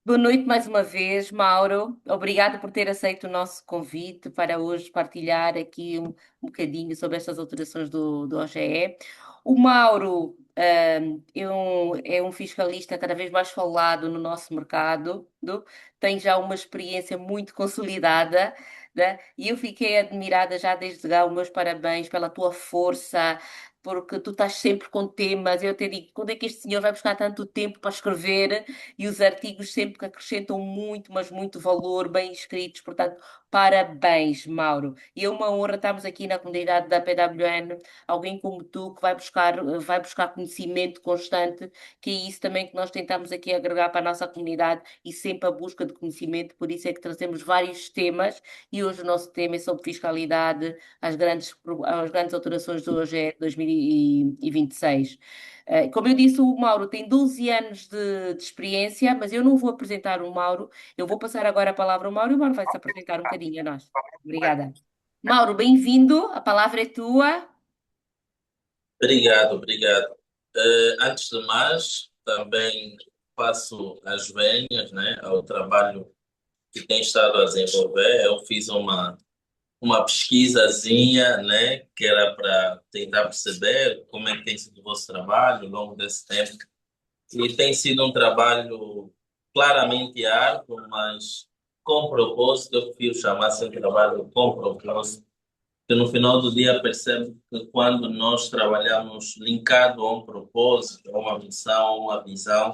Boa noite mais uma vez, Mauro. Obrigada por ter aceito o nosso convite para hoje partilhar aqui um bocadinho sobre estas alterações do OGE. O Mauro, é um fiscalista cada vez mais falado no nosso mercado, tem já uma experiência muito consolidada, né? E eu fiquei admirada já desde já. Os meus parabéns pela tua força, porque tu estás sempre com temas. Eu te digo, quando é que este senhor vai buscar tanto tempo para escrever? E os artigos sempre que acrescentam muito, mas muito valor, bem escritos. Portanto, parabéns, Mauro. E é uma honra estarmos aqui na comunidade da PWN, alguém como tu que vai buscar conhecimento constante, que é isso também que nós tentamos aqui agregar para a nossa comunidade e sempre a busca de conhecimento. Por isso é que trazemos vários temas e hoje o nosso tema é sobre fiscalidade, as grandes alterações do hoje 2026. Como eu disse, o Mauro tem 12 anos de experiência, mas eu não vou apresentar o Mauro, eu vou passar agora a palavra ao Mauro e o Mauro vai se apresentar um bocadinho a nós. Obrigada. Mauro, bem-vindo, a palavra é tua. Obrigado, obrigado. Antes de mais, também faço as venhas, né, ao trabalho que tem estado a desenvolver. Eu fiz uma pesquisazinha, né, que era para tentar perceber como é que tem sido o vosso trabalho ao longo desse tempo. E tem sido um trabalho claramente árduo, mas com propósito. Eu prefiro chamar assim de trabalho com propósito, que no final do dia percebe que quando nós trabalhamos linkado a um propósito, a uma missão, a uma visão,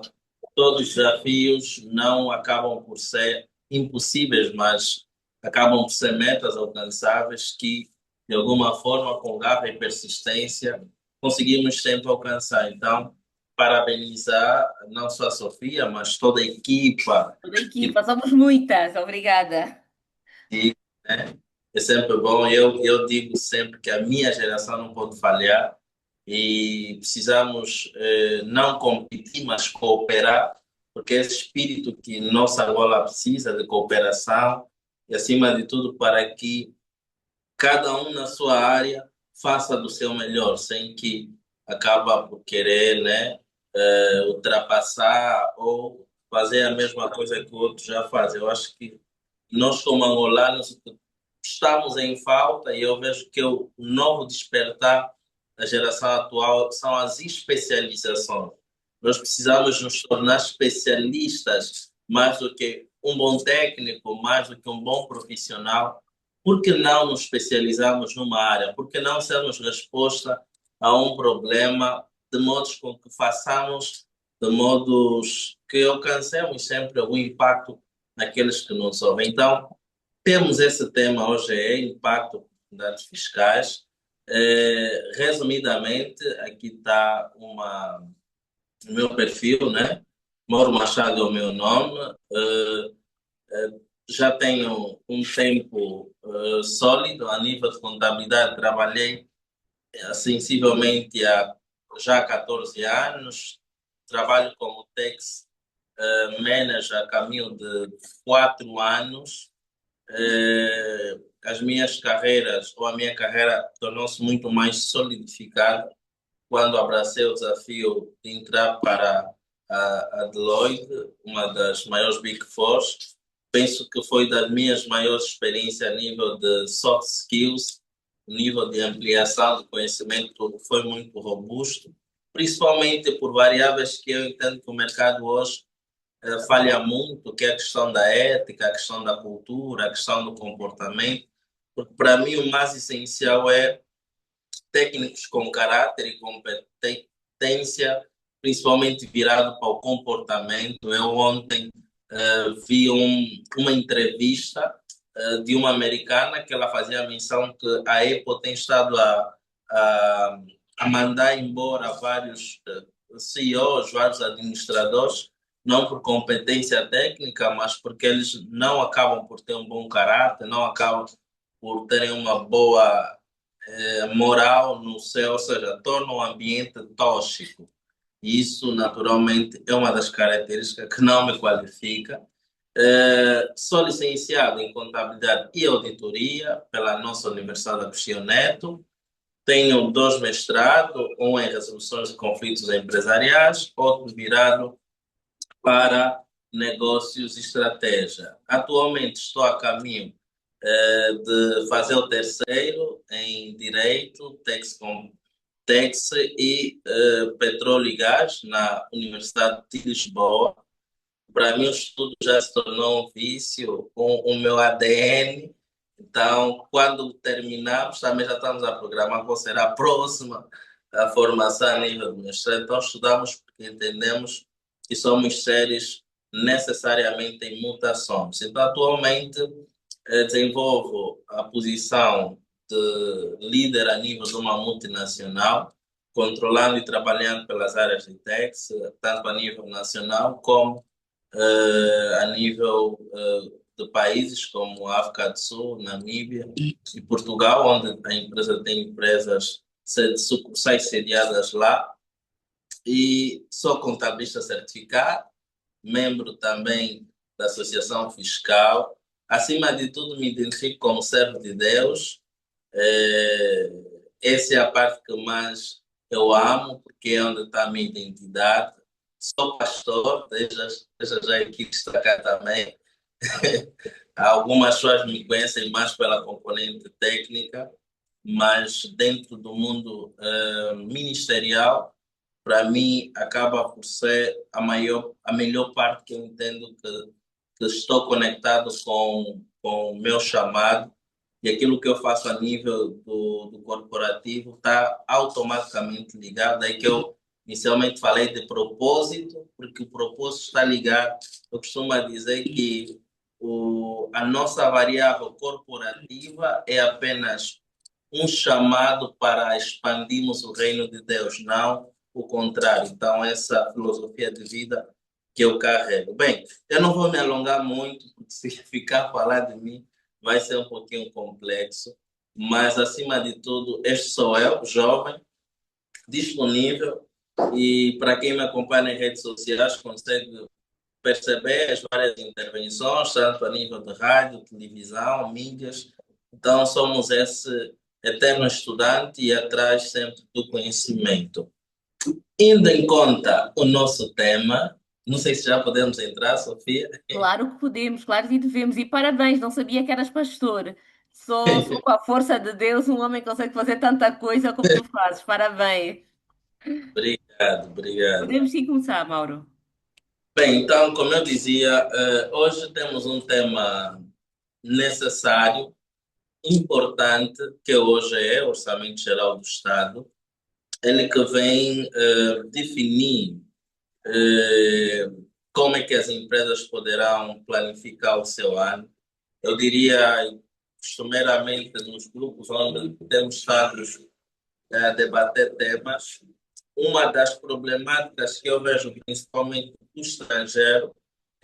todos os desafios não acabam por ser impossíveis, mas acabam por ser metas alcançáveis que, de alguma forma, com garra e persistência, conseguimos sempre alcançar. Então, parabenizar não só a Sofia, mas toda a equipa Toda a que equipa, somos muitas, obrigada. participa, né? É sempre bom. Eu digo sempre que a minha geração não pode falhar e precisamos não competir, mas cooperar, porque esse espírito que nossa Angola precisa de cooperação e, acima de tudo, para que cada um na sua área faça do seu melhor, sem que acaba por querer, né, ultrapassar ou fazer a mesma coisa que o outro já faz. Eu acho que nós, como angolanos, estamos em falta e eu vejo que o novo despertar da geração atual são as especializações. Nós precisamos nos tornar especialistas mais do que um bom técnico, mais do que um bom profissional. Por que não nos especializarmos numa área? Por que não sermos resposta a um problema de modos com que façamos, de modos que alcancemos sempre o impacto naqueles que nos ouvem? Então, temos esse tema hoje, é impacto de dados fiscais. Resumidamente, aqui está o meu perfil, né? Mauro Machado é o meu nome. Já tenho um tempo sólido a nível de contabilidade. Trabalhei sensivelmente há já 14 anos. Trabalho como tax manager a caminho de 4 anos. As minhas carreiras, ou a minha carreira, tornou-se muito mais solidificada quando abracei o desafio de entrar para a Deloitte, uma das maiores Big Four. Penso que foi das minhas maiores experiências a nível de soft skills, nível de ampliação de conhecimento foi muito robusto, principalmente por variáveis que eu entendo que o mercado hoje falha muito, que é a questão da ética, a questão da cultura, a questão do comportamento, porque para mim o mais essencial é técnicos com caráter e competência, principalmente virado para o comportamento. Eu ontem vi uma entrevista de uma americana que ela fazia a menção que a Apple tem estado a, a mandar embora vários CEOs, vários administradores, não por competência técnica, mas porque eles não acabam por ter um bom caráter, não acabam por terem uma boa moral no céu, ou seja, torna o ambiente tóxico. Isso, naturalmente, é uma das características que não me qualifica. Sou licenciado em Contabilidade e Auditoria pela nossa Universidade Agostinho Neto. Tenho dois mestrados, um em Resoluções de Conflitos Empresariais, outro virado para negócios e estratégia. Atualmente estou a caminho de fazer o terceiro em Direito, Tex e Petróleo e Gás na Universidade de Lisboa. Para mim, o estudo já se tornou um vício, o meu ADN. Então, quando terminarmos, também já estamos a programar qual será a próxima a formação a nível de mestrado. Então, estudamos porque entendemos que somos seres necessariamente em mutações. Então, atualmente, desenvolvo a posição de líder a nível de uma multinacional, controlando e trabalhando pelas áreas de tech, tanto a nível nacional como a nível de países como África do Sul, Namíbia e Portugal, onde a empresa tem sucursais sediadas lá. E sou contabilista certificado, membro também da Associação Fiscal. Acima de tudo, me identifico como servo de Deus. Eh, Essa é a parte que mais eu amo, porque é onde está a minha identidade. Sou pastor, deixa já aqui destacar também. Algumas pessoas me conhecem mais pela componente técnica, mas dentro do mundo ministerial, para mim, acaba por ser a melhor parte que eu entendo que estou conectado com o meu chamado e aquilo que eu faço a nível do corporativo está automaticamente ligado. Aí que eu inicialmente falei de propósito, porque o propósito está ligado. Eu costumo dizer que a nossa variável corporativa é apenas um chamado para expandirmos o reino de Deus, não o contrário. Então, essa filosofia de vida que eu carrego. Bem, eu não vou me alongar muito, porque se ficar a falar de mim, vai ser um pouquinho complexo. Mas, acima de tudo, este sou eu, jovem, disponível. E para quem me acompanha nas redes sociais, consegue perceber as várias intervenções, tanto a nível de rádio, televisão, mídias. Então, somos esse eterno estudante e atrás sempre do conhecimento. Indo em conta o nosso tema, não sei se já podemos entrar, Sofia. Claro que podemos, claro que devemos. E parabéns, não sabia que eras pastor. Sou com a força de Deus, um homem que consegue fazer tanta coisa como tu fazes. Parabéns. Obrigado, obrigado. Podemos sim começar, Mauro. Bem, então, como eu dizia, hoje temos um tema necessário, importante, que hoje é o Orçamento Geral do Estado. Ele que vem definir eh, como é que as empresas poderão planificar o seu ano. Eu diria, costumeiramente, nos grupos onde temos estado a debater temas, uma das problemáticas que eu vejo principalmente do estrangeiro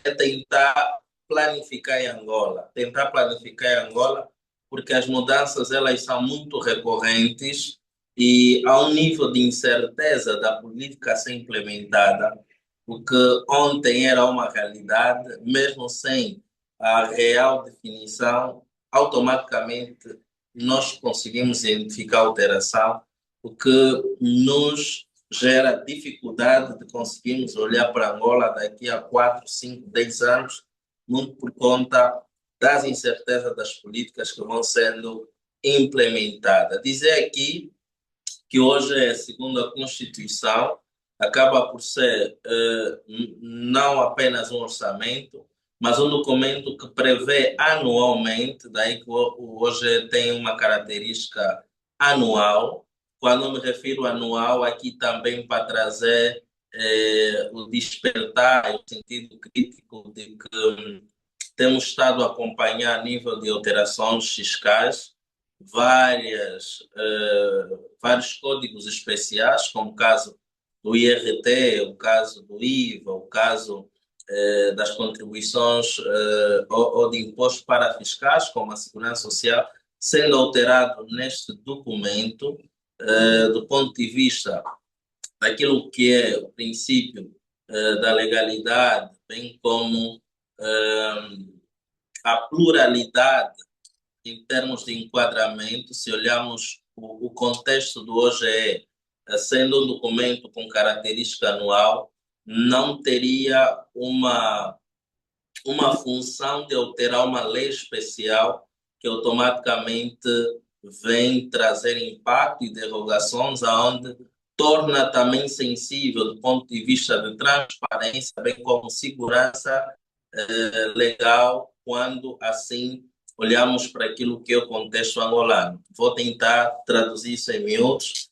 é tentar planificar em Angola. Tentar planificar em Angola, porque as mudanças elas são muito recorrentes e há um nível de incerteza da política a ser implementada, porque ontem era uma realidade, mesmo sem a real definição, automaticamente nós conseguimos identificar a alteração, o que nos gera dificuldade de conseguirmos olhar para Angola daqui a 4, 5, 10 anos, muito por conta das incertezas das políticas que vão sendo implementadas. Dizer aqui que hoje, segundo a Constituição, acaba por ser não apenas um orçamento, mas um documento que prevê anualmente, daí que hoje tem uma característica anual. Quando eu me refiro anual, aqui também para trazer o despertar, o sentido crítico de que temos estado a acompanhar a nível de alterações fiscais vários códigos especiais, como o caso do IRT, o caso do IVA, o caso das contribuições ou de impostos parafiscais, como a Segurança Social, sendo alterado neste documento do ponto de vista daquilo que é o princípio da legalidade, bem como a pluralidade em termos de enquadramento, se olharmos o contexto do OGE, sendo um documento com característica anual, não teria uma uma função de alterar uma lei especial que automaticamente vem trazer impacto e derrogações, aonde torna também sensível do ponto de vista de transparência, bem como segurança legal, quando assim olhamos para aquilo que é o contexto angolano. Vou tentar traduzir isso em miúdos.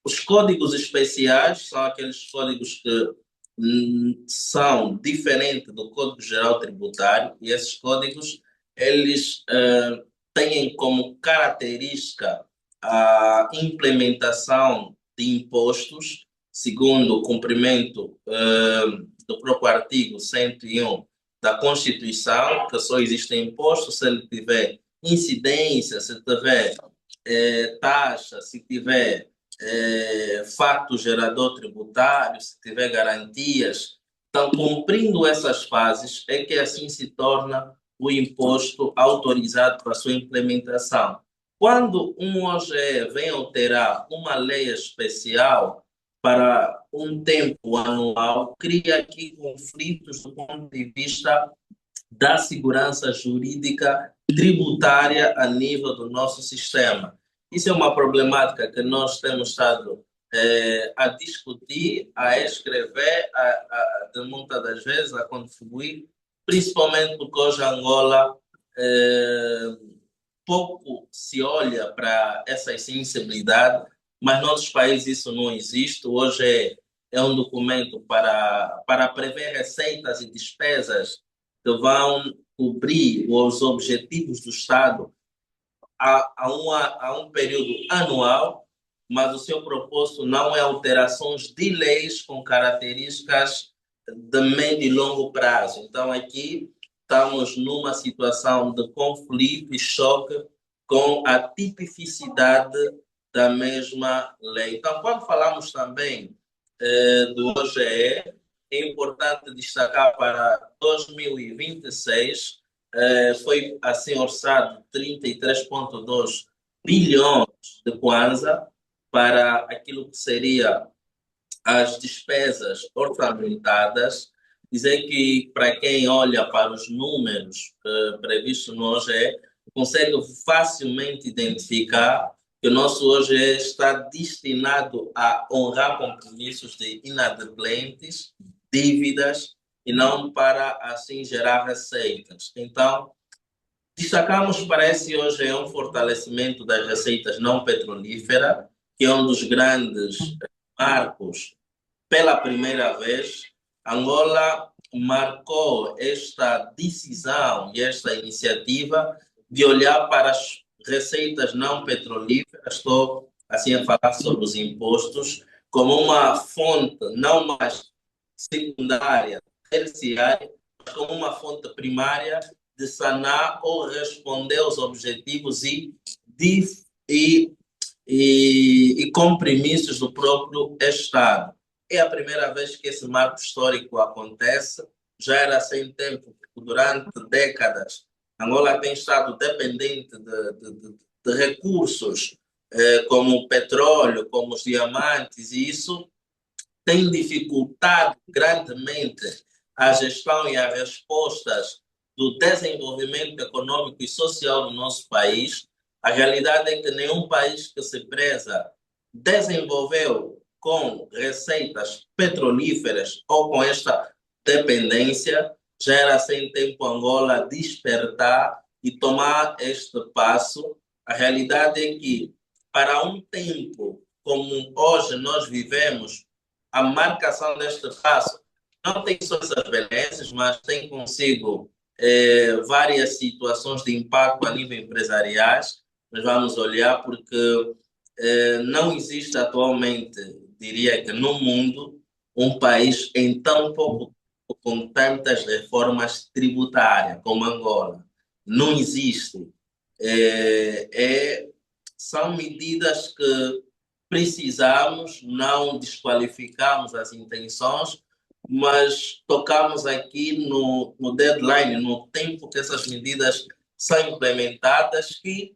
Os códigos especiais são aqueles códigos que são diferentes do Código Geral Tributário, e esses códigos eles têm como característica a implementação de impostos segundo o cumprimento do próprio artigo 101 da Constituição, que só existe imposto se ele tiver incidência, se tiver taxa, se tiver fato gerador tributário, se tiver garantias. Então, cumprindo essas fases, é que assim se torna o imposto autorizado para a sua implementação. Quando um OGE vem alterar uma lei especial para um tempo anual, cria aqui conflitos do ponto de vista da segurança jurídica tributária a nível do nosso sistema. Isso é uma problemática que nós temos estado a discutir, a escrever, de muitas das vezes a contribuir, principalmente porque hoje Angola pouco se olha para essa sensibilidade, mas em outros países isso não existe. Hoje é um documento para prever receitas e despesas que vão cobrir os objetivos do Estado a um período anual, mas o seu propósito não é alterações de leis com características de médio e longo prazo. Então, aqui estamos numa situação de conflito e choque com a tipificidade da mesma lei. Então, quando falamos também do OGE, é importante destacar para 2026, foi assim orçado 33,2 bilhões de kwanza para aquilo que seria as despesas orçamentadas. Dizer que, para quem olha para os números previstos no OGE, consegue facilmente identificar que o nosso OGE está destinado a honrar compromissos de inadimplentes, dívidas, e não para, assim, gerar receitas. Então, destacamos para esse OGE um fortalecimento das receitas não petrolíferas, que é um dos grandes marcos. Pela primeira vez, Angola marcou esta decisão e esta iniciativa de olhar para as receitas não petrolíferas, estou assim a falar sobre os impostos, como uma fonte não mais secundária, terciária, mas como uma fonte primária de sanar ou responder aos objetivos e, e compromissos do próprio Estado. É a primeira vez que esse marco histórico acontece, já era sem tempo, porque durante décadas Angola tem estado dependente de recursos como o petróleo, como os diamantes, e isso tem dificultado grandemente a gestão e as respostas do desenvolvimento econômico e social do nosso país. A realidade é que nenhum país que se preza desenvolveu com receitas petrolíferas ou com esta dependência. Já era sem tempo Angola despertar e tomar este passo. A realidade é que, para um tempo como hoje nós vivemos, a marcação deste passo não tem só essas belezas, mas tem consigo várias situações de impacto a nível empresariais. Nós vamos olhar porque não existe atualmente, diria que no mundo, um país em tão pouco tempo com tantas reformas tributárias como Angola. Não existe. São medidas que precisamos, não desqualificamos as intenções, mas tocamos aqui no deadline, no tempo que essas medidas são implementadas, que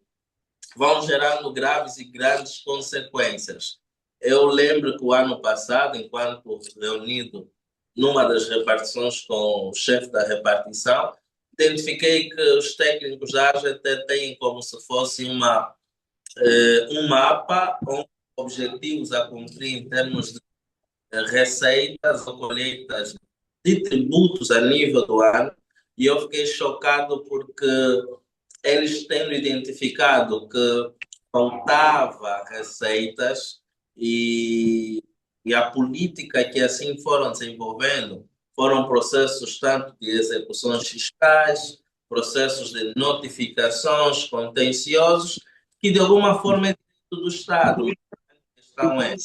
vão gerando graves e grandes consequências. Eu lembro que o ano passado, enquanto reunido numa das repartições com o chefe da repartição, identifiquei que os técnicos da AGT têm como se fosse um mapa com objetivos a cumprir em termos de receitas ou colheitas de tributos a nível do ano, e eu fiquei chocado porque eles tendo identificado que faltava receitas e a política que assim foram desenvolvendo foram processos tanto de execuções fiscais, processos de notificações contenciosos, que de alguma forma é direito do Estado. A questão é,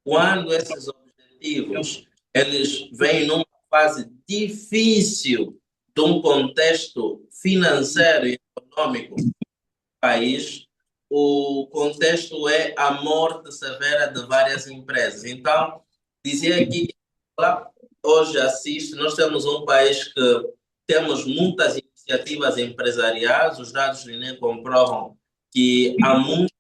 quando esses objetivos eles vêm numa fase difícil de um contexto financeiro e econômico do país, o contexto é a morte severa de várias empresas. Então, dizer aqui que hoje assiste, nós temos um país que temos muitas iniciativas empresariais, os dados do INE comprovam que há muitas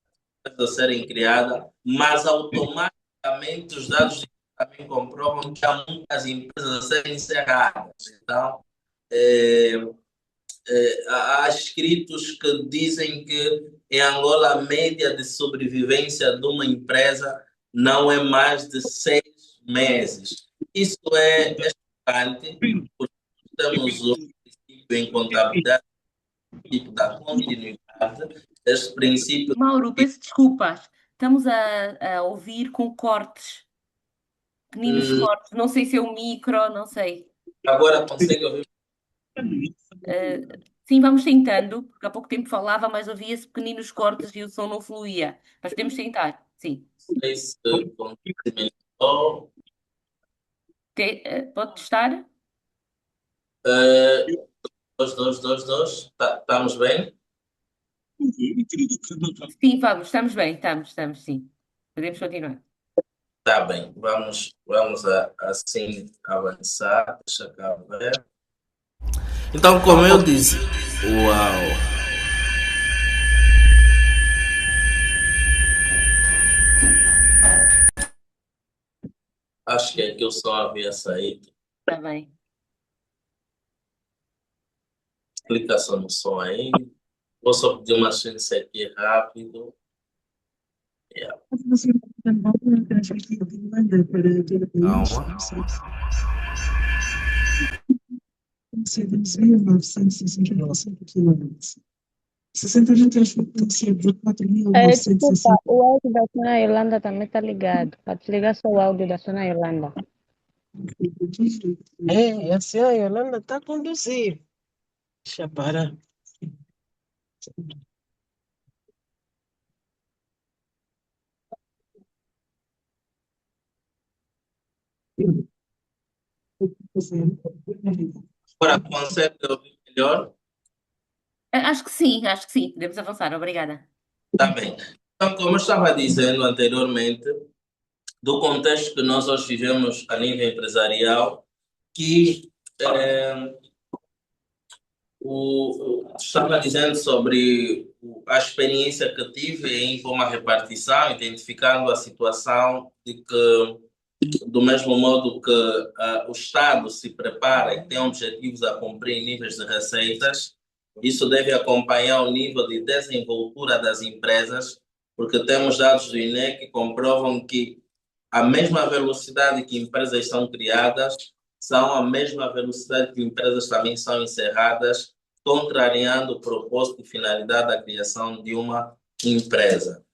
a serem criadas, mas automaticamente os dados também comprovam que há muitas empresas a serem encerradas. Então, é, há escritos que dizem que em Angola a média de sobrevivência de uma empresa não é mais de 6 meses. Isso é chocante, porque temos o princípio em contabilidade, o princípio da continuidade, este princípio. Mauro, peço desculpas. Estamos a ouvir com cortes, pequeninos cortes. Não sei se é o micro, não sei. Agora consegue ouvir? Sim, vamos tentando, porque há pouco tempo falava, mas ouvia-se pequeninos cortes e o som não fluía. Mas podemos tentar, sim. Se complementou. Pode testar? Dois. Estamos bem? Sim, vamos, estamos bem, estamos, sim. Podemos continuar. Tá bem, vamos assim avançar. Deixa cá ver. Então, como eu disse, uau! Acho que aqui o som havia saído. Está bem. Clica só no som aí. Vou só pedir uma chance aqui rápido. Yeah. Calma. Ser de 2.965 quilômetros. 60 metros tem que ser de 4.960. Desculpa, o áudio da Sona Yolanda também está ligado. Para desligar só o áudio da Sona Yolanda. A senhora Yolanda está a conduzir. Deixa eu parar. Agora, consegue ouvir melhor? Acho que sim. Podemos avançar, obrigada. Tá bem. Então, como eu estava dizendo anteriormente, do contexto que nós hoje vivemos a nível empresarial, que estava dizendo sobre a experiência que tive em uma repartição, identificando a situação de que, do mesmo modo que o Estado se prepara e tem objetivos a cumprir em níveis de receitas, isso deve acompanhar o nível de desenvoltura das empresas, porque temos dados do INE que comprovam que a mesma velocidade que empresas são criadas são a mesma velocidade que empresas também são encerradas, contrariando o propósito e finalidade da criação de uma empresa.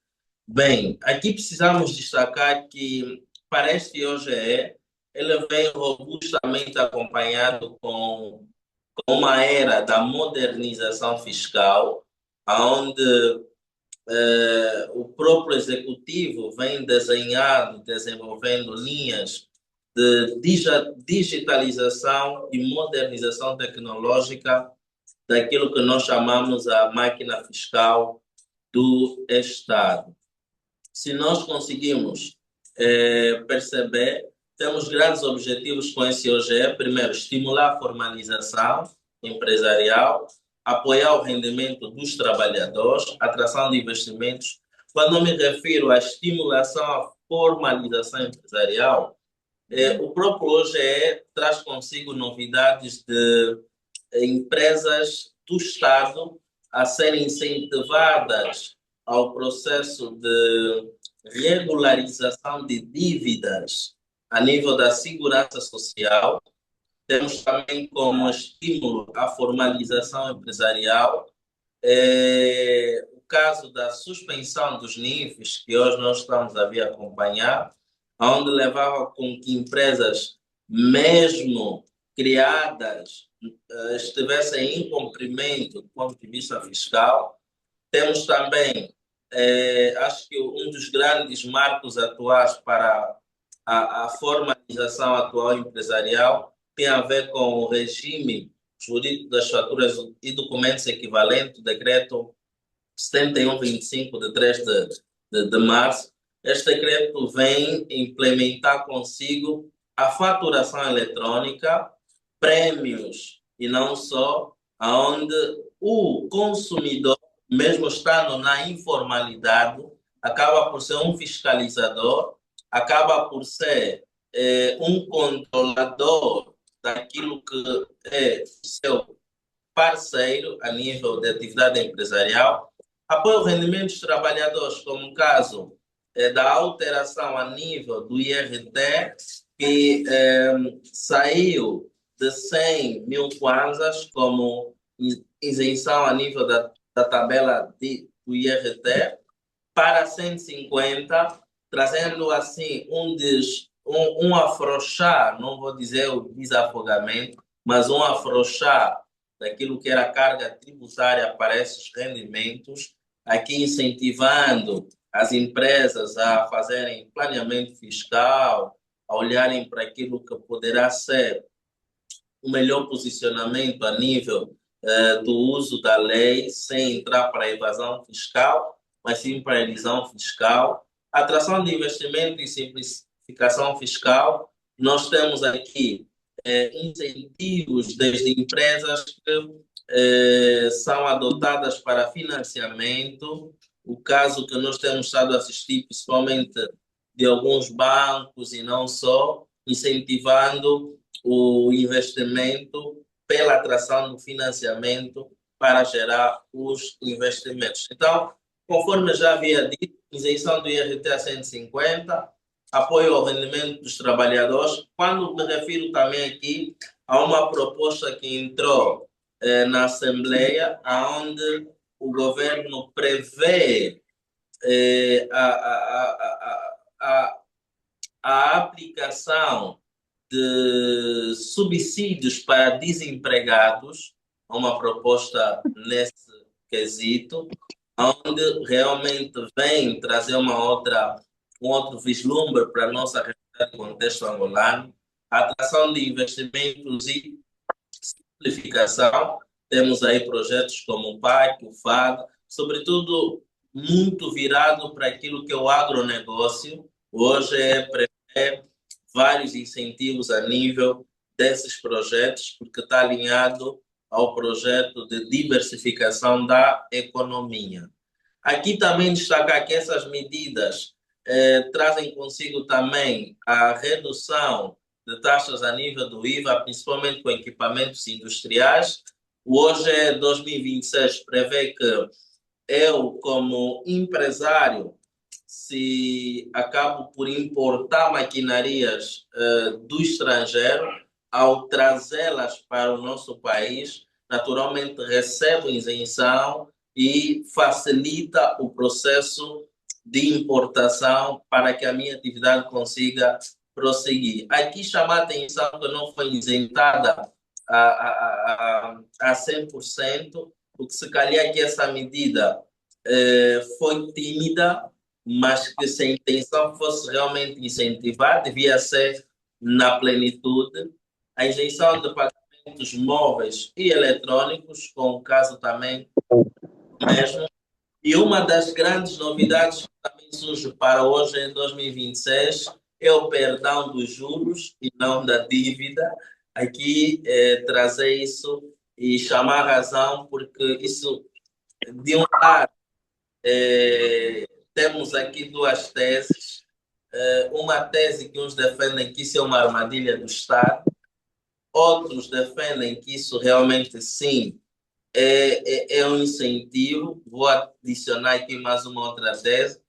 Bem, aqui precisamos destacar que para este OGE, ele vem robustamente acompanhado com uma era da modernização fiscal, onde o próprio executivo vem desenvolvendo linhas de digitalização e modernização tecnológica daquilo que nós chamamos a máquina fiscal do Estado. Se nós conseguimos perceber, temos grandes objetivos com esse OGE. Primeiro, estimular a formalização empresarial, apoiar o rendimento dos trabalhadores, atração de investimentos. Quando eu me refiro à estimulação à formalização empresarial, O próprio OGE traz consigo novidades de empresas do Estado a serem incentivadas ao processo de regularização de dívidas a nível da segurança social. Temos também como estímulo a formalização empresarial o caso da suspensão dos NIFs, que hoje nós estamos a vir acompanhar, onde levava com que empresas, mesmo criadas, estivessem em cumprimento do ponto de vista fiscal. Temos também, acho que um dos grandes marcos atuais para a formalização atual empresarial tem a ver com o regime jurídico das faturas e documentos equivalentes, o decreto 7125 de 3 de março. Este decreto vem implementar consigo a faturação eletrônica, prêmios e não só, onde o consumidor, mesmo estando na informalidade, acaba por ser um fiscalizador, acaba por ser um controlador daquilo que é o seu parceiro a nível de atividade empresarial. Apoia o rendimento dos trabalhadores, como o caso da alteração a nível do IRT, que saiu de 100 mil kwanzas como isenção a nível da tabela do IRT para 150, trazendo assim um afrouxar, não vou dizer o desafogamento, mas um afrouxar daquilo que era a carga tributária para esses rendimentos, aqui incentivando as empresas a fazerem planeamento fiscal, a olharem para aquilo que poderá ser o melhor posicionamento a nível do uso da lei, sem entrar para a evasão fiscal, mas sim para a elisão fiscal. Atração de investimento e simplificação fiscal. Nós temos aqui incentivos desde empresas que são adotadas para financiamento. O caso que nós temos estado a assistir, principalmente de alguns bancos e não só, incentivando o investimento pela atração do financiamento para gerar os investimentos. Então, conforme já havia dito, isenção do IRT a 150, apoio ao rendimento dos trabalhadores. Quando me refiro também aqui a uma proposta que entrou na Assembleia, onde o governo prevê a aplicação de subsídios para desempregados, uma proposta nesse quesito, onde realmente vem trazer um outro vislumbre para a nossa realidade contexto angolano, a atração de investimentos e simplificação. Temos aí projetos como o PAC, o FAD, sobretudo muito virado para aquilo que é o agronegócio. Hoje prevê vários incentivos a nível desses projetos, porque está alinhado ao projeto de diversificação da economia. Aqui também destacar que essas medidas trazem consigo também a redução de taxas a nível do IVA, principalmente com equipamentos industriais. Hoje, 2026, prevê que eu, como empresário, se acabo por importar maquinarias do estrangeiro, ao trazê-las para o nosso país, naturalmente recebo isenção e facilita o processo de importação para que a minha atividade consiga prosseguir. Aqui chamar a atenção que não foi isentada a 100%, porque se calhar que essa medida foi tímida, mas que se a intenção fosse realmente incentivar, devia ser na plenitude. A isenção de pagamentos móveis e eletrônicos, com o caso também mesmo. E uma das grandes novidades que também surge para hoje, em 2026, é o perdão dos juros e não da dívida. Aqui trazer isso e chamar a razão, porque isso, de um lado, temos aqui duas teses. uma tese que uns defendem que isso é uma armadilha do Estado, outros defendem que isso realmente sim é um incentivo. Vou adicionar aqui mais uma outra tese.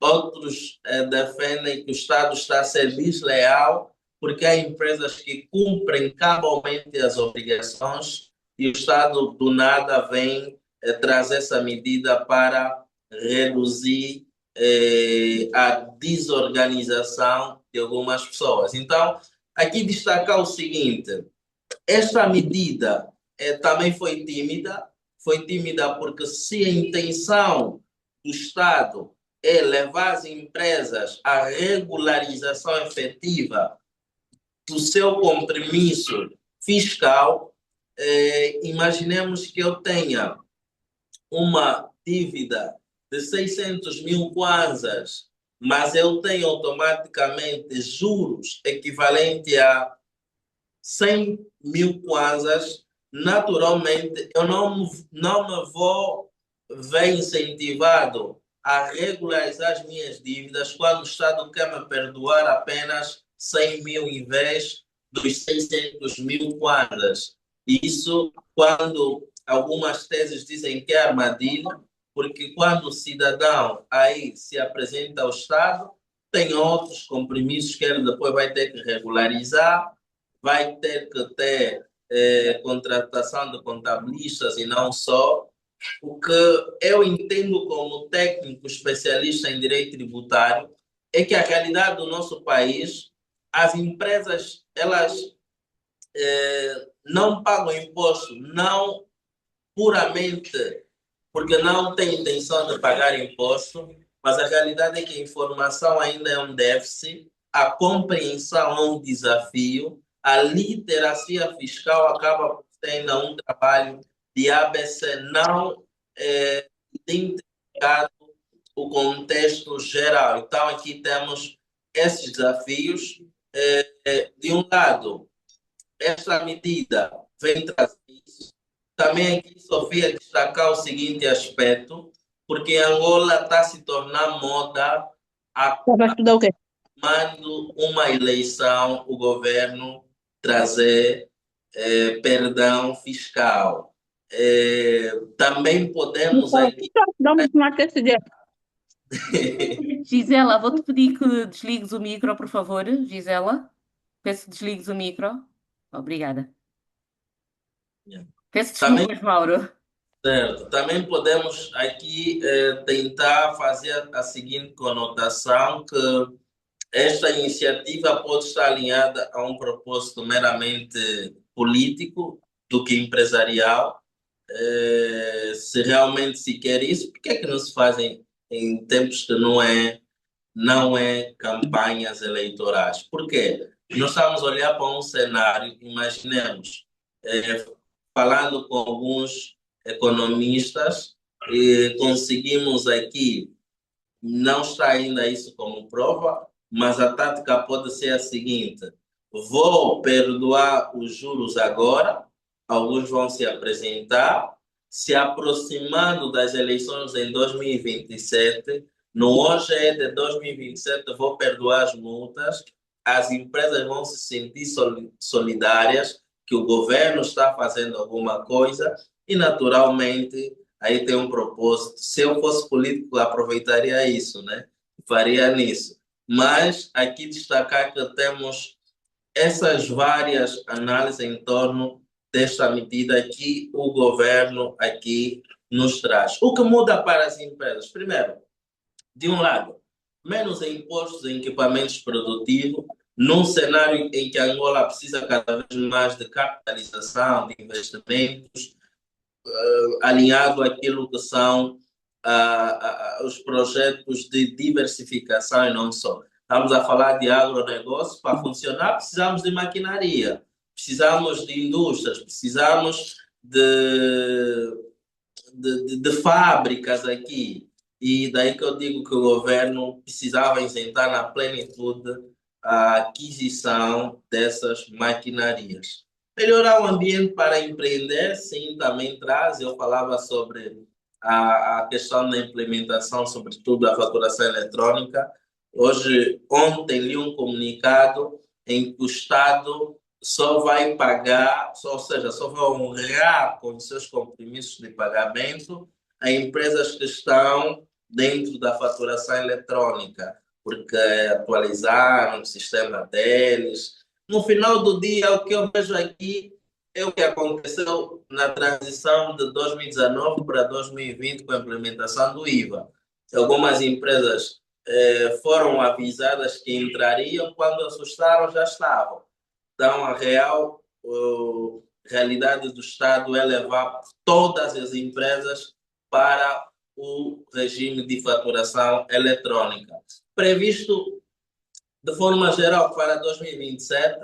Outros defendem que o Estado está a ser desleal porque há empresas que cumprem cabalmente as obrigações e o Estado do nada vem trazer essa medida para reduzir a desorganização de algumas pessoas. Então, aqui destacar o seguinte: esta medida também foi tímida porque se a intenção do Estado é levar as empresas à regularização efetiva do seu compromisso fiscal, imaginemos que eu tenha uma dívida de 600 mil kwanzas, mas eu tenho automaticamente juros equivalentes a 100 mil kwanzas, naturalmente eu não me vou ver incentivado a regularizar as minhas dívidas quando o Estado quer me perdoar apenas 100 mil em vez dos 600 mil kwanzas. Isso quando algumas teses dizem que é armadilha, porque quando o cidadão aí se apresenta ao Estado, tem outros compromissos que ele depois vai ter que regularizar, vai ter que ter contratação de contabilistas e não só. O que eu entendo como técnico especialista em direito tributário é que a realidade do nosso país, as empresas, elas não pagam imposto, não puramente porque não têm intenção de pagar imposto, mas a realidade é que a informação ainda é um déficit, a compreensão é um desafio, a literacia fiscal acaba tendo um trabalho de ABC não identificado o contexto geral. Então, aqui temos esses desafios. De um lado, esta medida vem trazer isso. Também aqui, Sofia, destacar o seguinte aspecto, porque Angola está a se tornar moda a Vai estudar o quê? quando uma eleição, o governo trazer perdão fiscal. Também podemos aqui... Vamos tomar esse dia. Gisela, vou-te pedir que desligues o micro, por favor. Gisela, peço que desligues o micro. Obrigada. Peço Também, desculpas, Mauro. certo, também podemos aqui tentar fazer a seguinte conotação, que esta iniciativa pode estar alinhada a um propósito meramente político do que empresarial. Se realmente se quer isso, por que é que não se fazem em tempos que não é campanhas eleitorais? Por quê? Nós estamos a olhar para um cenário, imaginemos, falando com alguns economistas, conseguimos aqui, não está ainda isso como prova, mas a tática pode ser a seguinte: vou perdoar os juros agora, alguns vão se apresentar, se aproximando das eleições em 2027, no OGE de 2027 vou perdoar as multas, as empresas vão se sentir solidárias, que o governo está fazendo alguma coisa e, naturalmente, aí tem um propósito. Se eu fosse político, aproveitaria isso, né? Faria nisso. Mas aqui destacar que temos essas várias análises em torno desta medida que o governo aqui nos traz. O que muda para as empresas? Primeiro, de um lado, menos impostos em equipamentos produtivos, num cenário em que a Angola precisa cada vez mais de capitalização, de investimentos, alinhado àquilo que são os projetos de diversificação e não só. Estamos a falar de agronegócio. Para funcionar, precisamos de maquinaria, precisamos de indústrias, precisamos de fábricas aqui. E daí que eu digo que o governo precisava isentar na plenitude a aquisição dessas maquinarias. Melhorar o ambiente para empreender, sim, também traz. Eu falava sobre a questão da implementação, sobretudo da faturação eletrônica. Ontem li um comunicado em que o Estado só vai pagar, ou seja, só vai honrar com os seus compromissos de pagamento a empresas que estão dentro da faturação eletrônica, porque atualizaram o sistema deles. No final do dia, o que eu vejo aqui é o que aconteceu na transição de 2019 para 2020 com a implementação do IVA. Algumas empresas foram avisadas que entrariam, quando assustaram já estavam. Então, a realidade do Estado é levar todas as empresas para o regime de faturação eletrônica. Previsto de forma geral para 2027,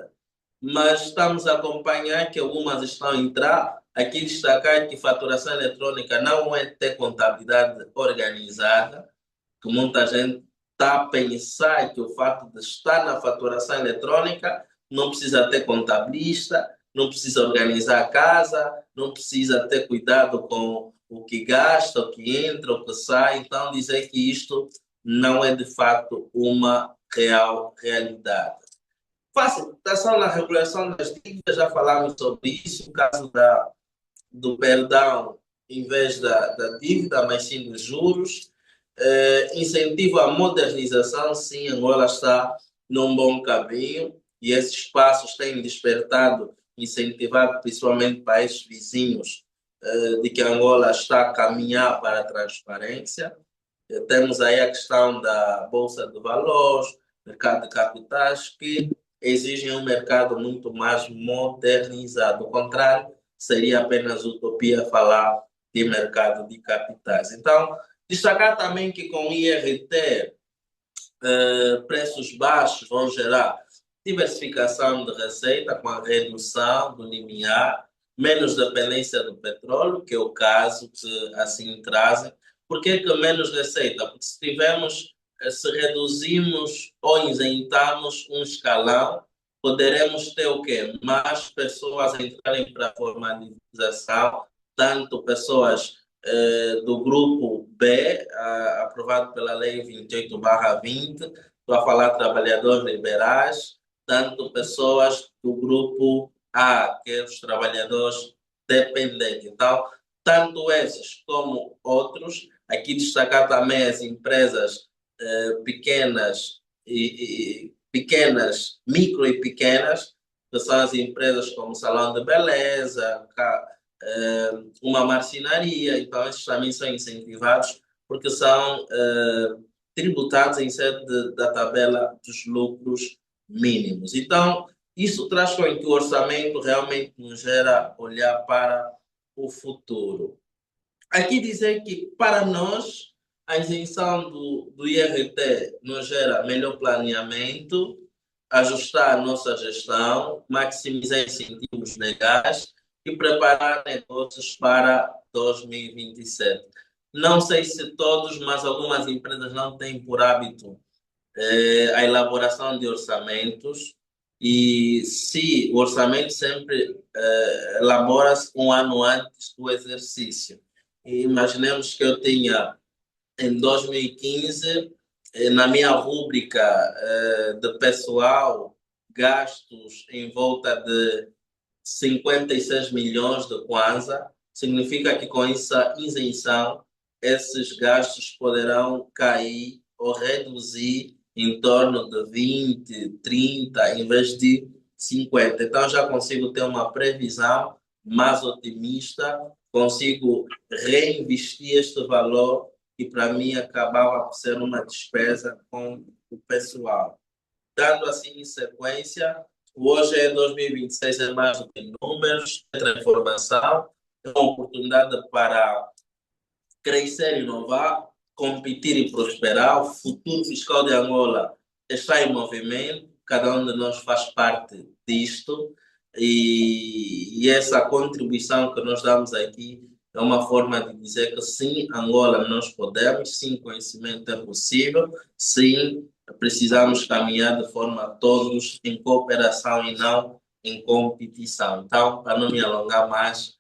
mas estamos a acompanhar que algumas estão a entrar. Aqui destacar que faturação eletrônica não é ter contabilidade organizada, que muita gente está a pensar que o fato de estar na faturação eletrônica não precisa ter contabilista, não precisa organizar a casa, não precisa ter cuidado com o que gasta, o que entra, o que sai. Então, dizer que isto não é de fato uma realidade. Facilitação na regulação das dívidas, já falamos sobre isso, o caso do perdão em vez da dívida, mas sim dos juros. Incentivo à modernização, sim, Angola está num bom caminho e esses passos têm despertado, incentivado principalmente países vizinhos, de que Angola está a caminhar para a transparência. Temos aí a questão da Bolsa de Valores, mercado de capitais, que exigem um mercado muito mais modernizado. Ao contrário, seria apenas utopia falar de mercado de capitais. Então, destacar também que com o IRT, preços baixos vão gerar diversificação de receita com a redução do limiar, menos dependência do petróleo, que é o caso que assim trazem. Por que menos receita? Porque se reduzimos ou isentamos um escalão, poderemos ter o quê? Mais pessoas entrarem para a formalização, tanto pessoas do grupo B, aprovado pela Lei 28/20, estou a falar de trabalhadores liberais, tanto pessoas do grupo A, que é os trabalhadores dependentes. Então, tanto esses como outros, aqui destacar também as empresas pequenas, pequenas, micro e pequenas, que são as empresas como salão de beleza, uma marcenaria. Então esses também são incentivados porque são tributados em sede da tabela dos lucros mínimos. Então, isso traz com que o orçamento realmente nos gera olhar para o futuro. Aqui dizer que, para nós, a isenção do IRT nos gera melhor planeamento, ajustar a nossa gestão, maximizar incentivos legais e preparar negócios para 2027. Não sei se todos, mas algumas empresas não têm por hábito a elaboração de orçamentos, e se o orçamento sempre elabora-se um ano antes do exercício. E imaginemos que eu tinha em 2015, na minha rúbrica de pessoal, gastos em volta de 56 milhões de kwanza, significa que com essa isenção, esses gastos poderão cair ou reduzir em torno de 20, 30, em vez de 50. Então, já consigo ter uma previsão mais otimista, consigo reinvestir este valor e, para mim, acabava por ser uma despesa com o pessoal. Dando assim em sequência, hoje é 2026, é mais do que números, é transformação, é uma oportunidade para crescer, inovar, competir e prosperar. O futuro fiscal de Angola está em movimento, cada um de nós faz parte disto, e essa contribuição que nós damos aqui é uma forma de dizer que sim, Angola nós podemos, sim, conhecimento é possível, sim, precisamos caminhar de forma todos em cooperação e não em competição. Então, para não me alongar mais,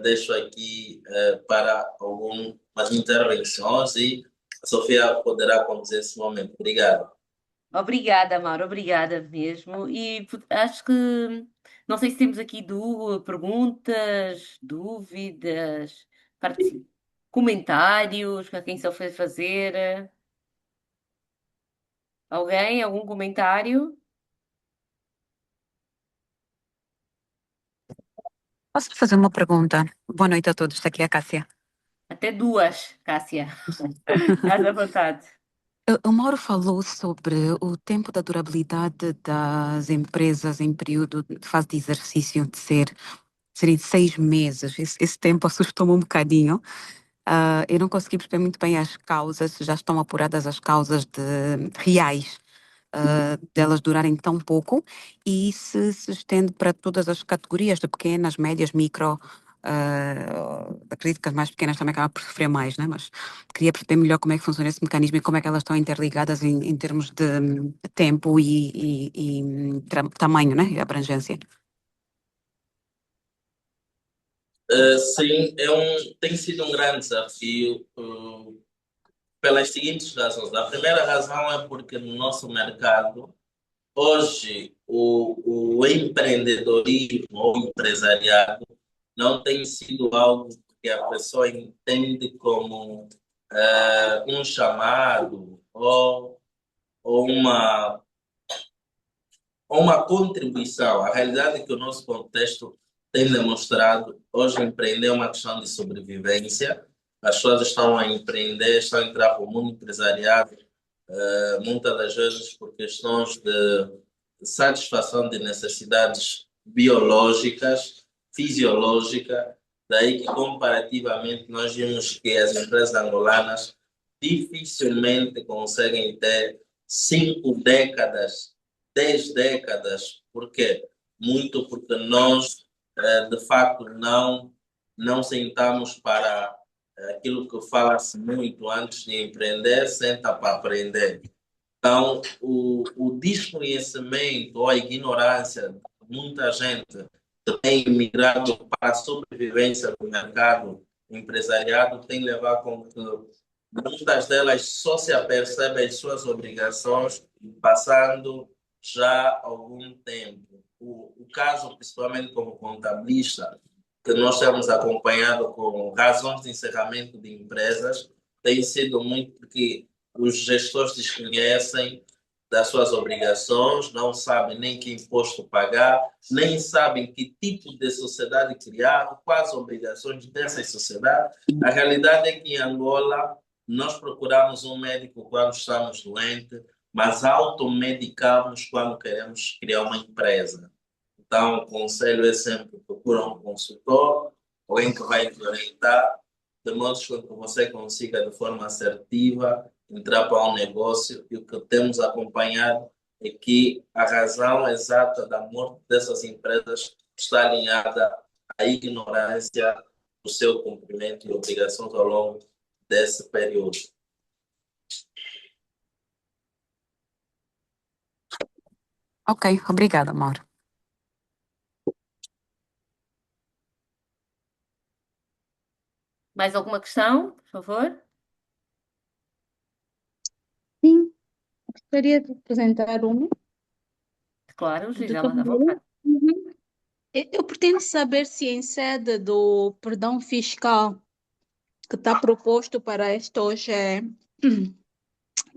deixo aqui para algumas intervenções e A Sofia poderá conduzir esse momento. Obrigado. Obrigada, Mauro, obrigada mesmo. E acho que não sei se temos aqui perguntas, dúvidas, comentários a quem só foi fazer. Alguém? Algum comentário? Posso fazer uma pergunta? Boa noite a todos, aqui é a Cássia. Até duas, Cássia. Estás à vontade. O Mauro falou sobre o tempo da durabilidade das empresas em período de fase de exercício de serem 6 meses. Esse tempo assustou-me um bocadinho. Eu não consegui perceber muito bem as causas, se já estão apuradas as causas reais delas durarem tão pouco e se estende para todas as categorias de pequenas, médias, micro. Acredito que as mais pequenas também acabam por sofrer mais, né? Mas queria perceber melhor como é que funciona esse mecanismo e como é que elas estão interligadas em termos de tempo e tamanho, né? E abrangência. Sim, tem sido um grande desafio pelas seguintes razões. A primeira razão é porque no nosso mercado, hoje, o empreendedorismo ou empresariado não tem sido algo que a pessoa entende como um chamado ou uma contribuição. A realidade é que o nosso contexto tem demonstrado, hoje empreender é uma questão de sobrevivência. As pessoas estão a empreender, estão a entrar para o mundo empresariado, muitas das vezes por questões de satisfação de necessidades biológicas, fisiológicas. Daí que, comparativamente, nós vimos que as empresas angolanas dificilmente conseguem ter 5 décadas, 10 décadas. Por quê? Muito porque nós, de facto, não sentamos para aquilo que fala-se muito antes de empreender, senta para aprender. Então, o desconhecimento ou a ignorância de muita gente que tem migrado para a sobrevivência do mercado empresariado tem levado com que muitas delas só se apercebem suas obrigações passando já algum tempo. O caso, principalmente como contabilista, que nós temos acompanhado com razões de encerramento de empresas, tem sido muito porque os gestores desconhecem das suas obrigações, não sabem nem que imposto pagar, nem sabem que tipo de sociedade criar, quais obrigações dessas sociedades. A realidade é que em Angola nós procuramos um médico quando estamos doentes, mas automedicamos quando queremos criar uma empresa. Então, o conselho é sempre procurar um consultor, alguém que vai te orientar, de modo que você consiga, de forma assertiva, entrar para um negócio. E o que temos acompanhado é que a razão exata da morte dessas empresas está alinhada à ignorância do seu cumprimento e obrigações ao longo desse período. Ok, obrigada, Mauro. Mais alguma questão, por favor? Sim, gostaria de apresentar uma. Claro, Do Gisela, à tamanho. vontade. Uhum. Eu pretendo saber se em sede do perdão fiscal que está proposto para esta OGE,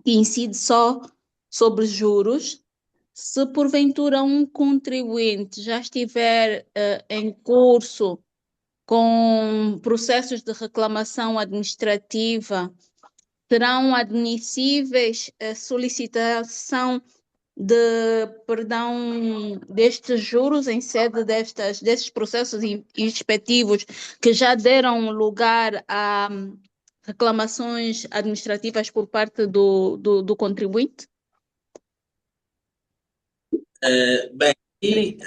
que incide só sobre juros, se porventura um contribuinte já estiver em curso com processos de reclamação administrativa, serão admissíveis a solicitação de perdão destes juros em sede destes processos respectivos que já deram lugar a reclamações administrativas por parte do contribuinte? Bem, e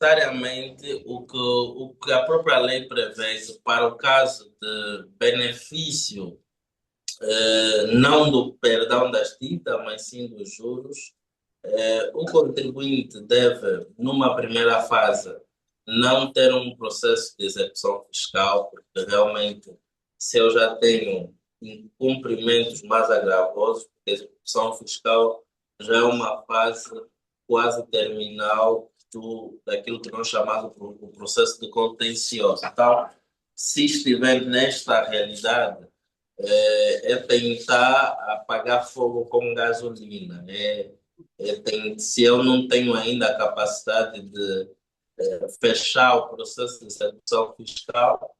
necessariamente o que a própria lei prevê para o caso de benefício, não do perdão das dívidas, mas sim dos juros, o contribuinte deve, numa primeira fase, não ter um processo de execução fiscal, porque realmente, se eu já tenho incumprimentos mais agravosos, porque a execução fiscal já é uma fase quase terminal daquilo que nós chamamos o processo de contencioso. Então, se estiver nesta realidade, é tentar apagar fogo com gasolina. Se eu não tenho ainda a capacidade de fechar o processo de execução fiscal,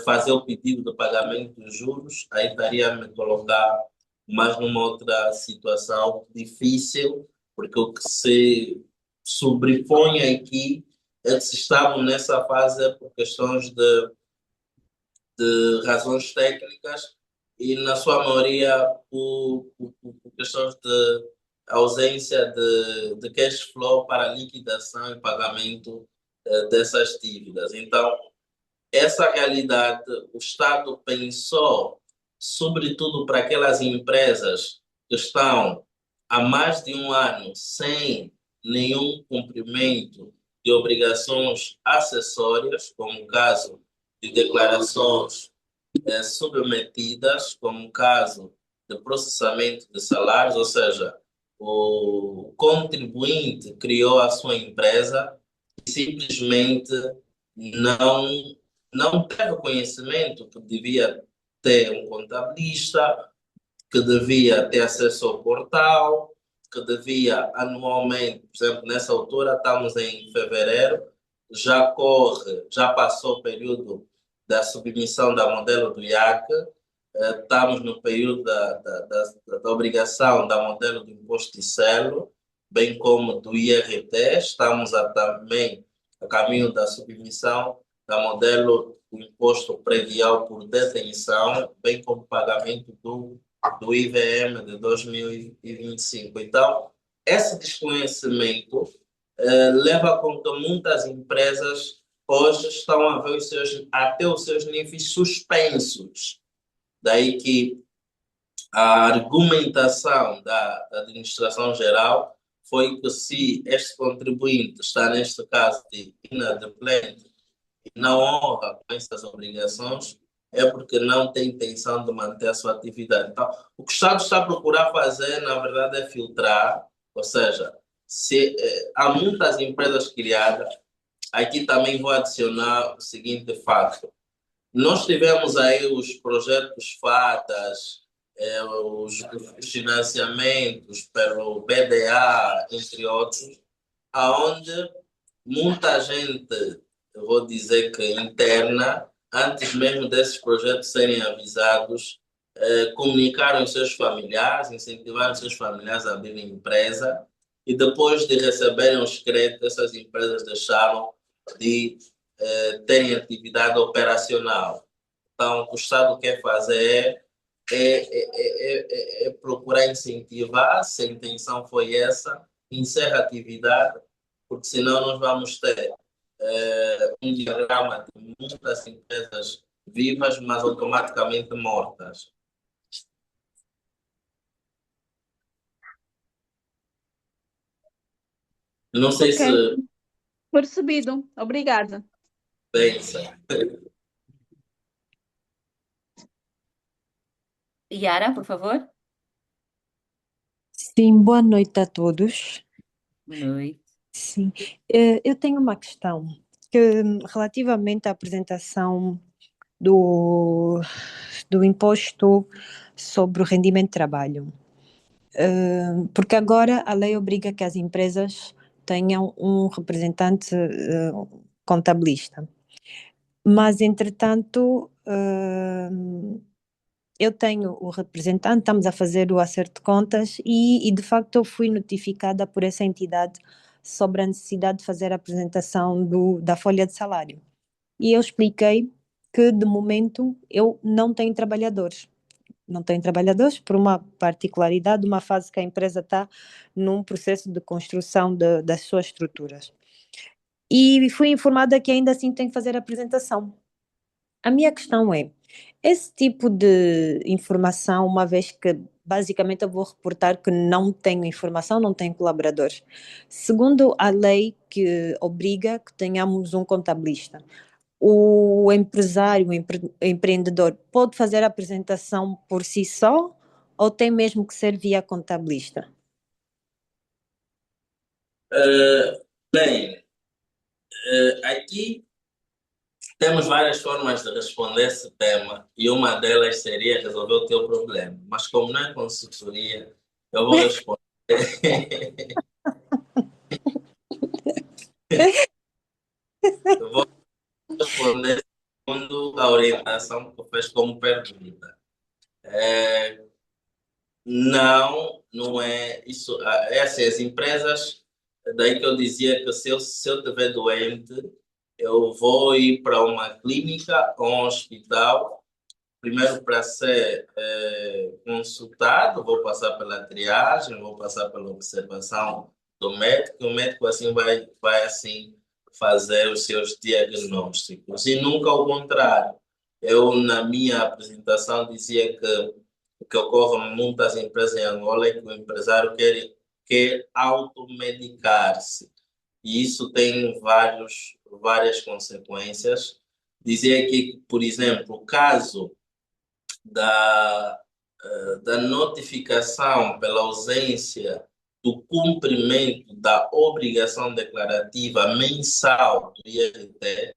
fazer o pedido de pagamento dos juros, aí estaria a me colocar mais numa outra situação difícil, porque o que se sobrepõe aqui é que se estamos nessa fase por questões de razões técnicas e, na sua maioria, por questões de ausência de cash flow para liquidação e pagamento dessas dívidas. Então, essa realidade, o Estado pensou, sobretudo para aquelas empresas que estão há mais de um ano sem nenhum cumprimento de obrigações acessórias, como o caso de declarações submetidas, como o caso de processamento de salários, ou seja, o contribuinte criou a sua empresa e simplesmente não, não teve conhecimento que devia ter um contabilista, que devia ter acesso ao portal, que devia anualmente, por exemplo, nessa altura, estamos em fevereiro, já passou o período da submissão da modelo do IAC, estamos no período da obrigação da modelo do imposto de selo, bem como do IRT, estamos também a caminho da submissão da modelo do imposto predial por detenção, bem como pagamento do IVM de 2025. Então, esse desconhecimento leva com que muitas empresas hoje estão a ver até os seus níveis suspensos. Daí que a argumentação da administração geral foi que se este contribuinte está, neste caso, de inadimplente e não honra com essas obrigações, é porque não tem intenção de manter a sua atividade. Então, o que o Estado está a procurar fazer, na verdade, é filtrar, ou seja, se há muitas empresas criadas, aqui também vou adicionar o seguinte fato. Nós tivemos aí os projetos FATAS, os financiamentos pelo BDA, entre outros, aonde muita gente, eu vou dizer que interna, antes mesmo desses projetos serem avisados, comunicaram os seus familiares, incentivaram os seus familiares a abrirem empresa, e depois de receberem os créditos, essas empresas deixaram de terem atividade operacional. Então, o que o Estado quer fazer é procurar incentivar, se a intenção foi essa, encerra a atividade, porque senão nós vamos ter um diagrama de muitas empresas vivas, mas automaticamente mortas. Não sei se Ok, percebido. Obrigada. pensa. Yara, por favor. Sim, boa noite a todos. Boa noite. Sim, eu tenho uma questão que, relativamente à apresentação do imposto sobre o rendimento de trabalho. Porque agora a lei obriga que as empresas tenham um representante contabilista. Mas, entretanto, eu tenho o representante, estamos a fazer o acerto de contas e de facto eu fui notificada por essa entidade sobre a necessidade de fazer a apresentação da folha de salário. E eu expliquei que, de momento, eu não tenho trabalhadores. Não tenho trabalhadores por uma particularidade, uma fase que a empresa está num processo de construção das suas estruturas. E fui informada que ainda assim tenho que fazer a apresentação. A minha questão é, esse tipo de informação, uma vez que basicamente eu vou reportar que não tenho informação, não tenho colaboradores, segundo a lei que obriga que tenhamos um contabilista, o empresário, empreendedor, pode fazer a apresentação por si só ou tem mesmo que ser via contabilista? Bem, aqui temos várias formas de responder esse tema e uma delas seria resolver o teu problema. Mas como não é consultoria, eu vou responder. Eu vou responder segundo a orientação que tu fez como pergunta. Não, não é isso. É assim, as empresas, daí que eu dizia que se eu estiver doente, eu vou ir para uma clínica ou um hospital, primeiro para ser consultado, vou passar pela triagem, vou passar pela observação do médico, e o médico assim vai assim fazer os seus diagnósticos, e nunca ao contrário. Eu, na minha apresentação, dizia que o que ocorre em muitas empresas em Angola é que o empresário quer automedicar-se. E isso tem várias consequências. Dizia que, por exemplo, o caso da notificação pela ausência do cumprimento da obrigação declarativa mensal do IRT,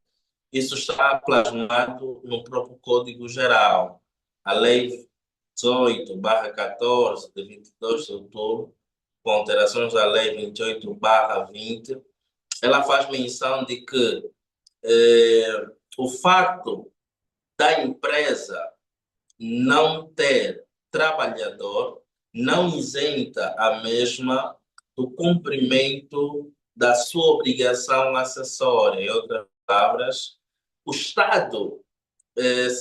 isso está plasmado no próprio Código Geral. A Lei 18/14, de 22 de outubro, com alterações da Lei 28/20, ela faz menção de que o fato da empresa não ter trabalhador não isenta a mesma do cumprimento da sua obrigação acessória. Em outras palavras, o Estado,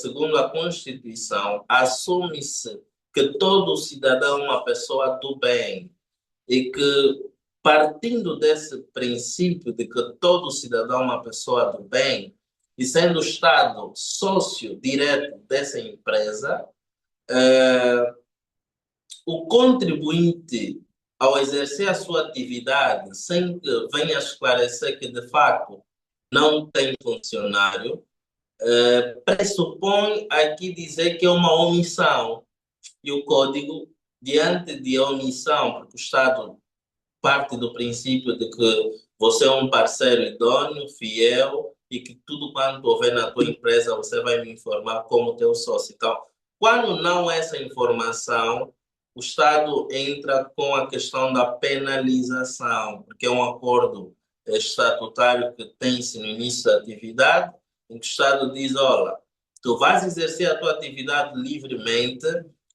segundo a Constituição, assume-se que todo cidadão é uma pessoa do bem e que, partindo desse princípio de que todo cidadão é uma pessoa do bem, e sendo o Estado sócio direto dessa empresa, o contribuinte, ao exercer a sua atividade sem que venha esclarecer que, de fato, não tem funcionário, pressupõe aqui dizer que é uma omissão. E o Código, diante de omissão, porque o Estado parte do princípio de que você é um parceiro idôneo, fiel, e que tudo quanto houver na tua empresa você vai me informar como teu sócio. Então, quando não essa informação, o Estado entra com a questão da penalização, porque é um acordo estatutário que tem-se no início da atividade, em que o Estado diz, olha, tu vais exercer a tua atividade livremente,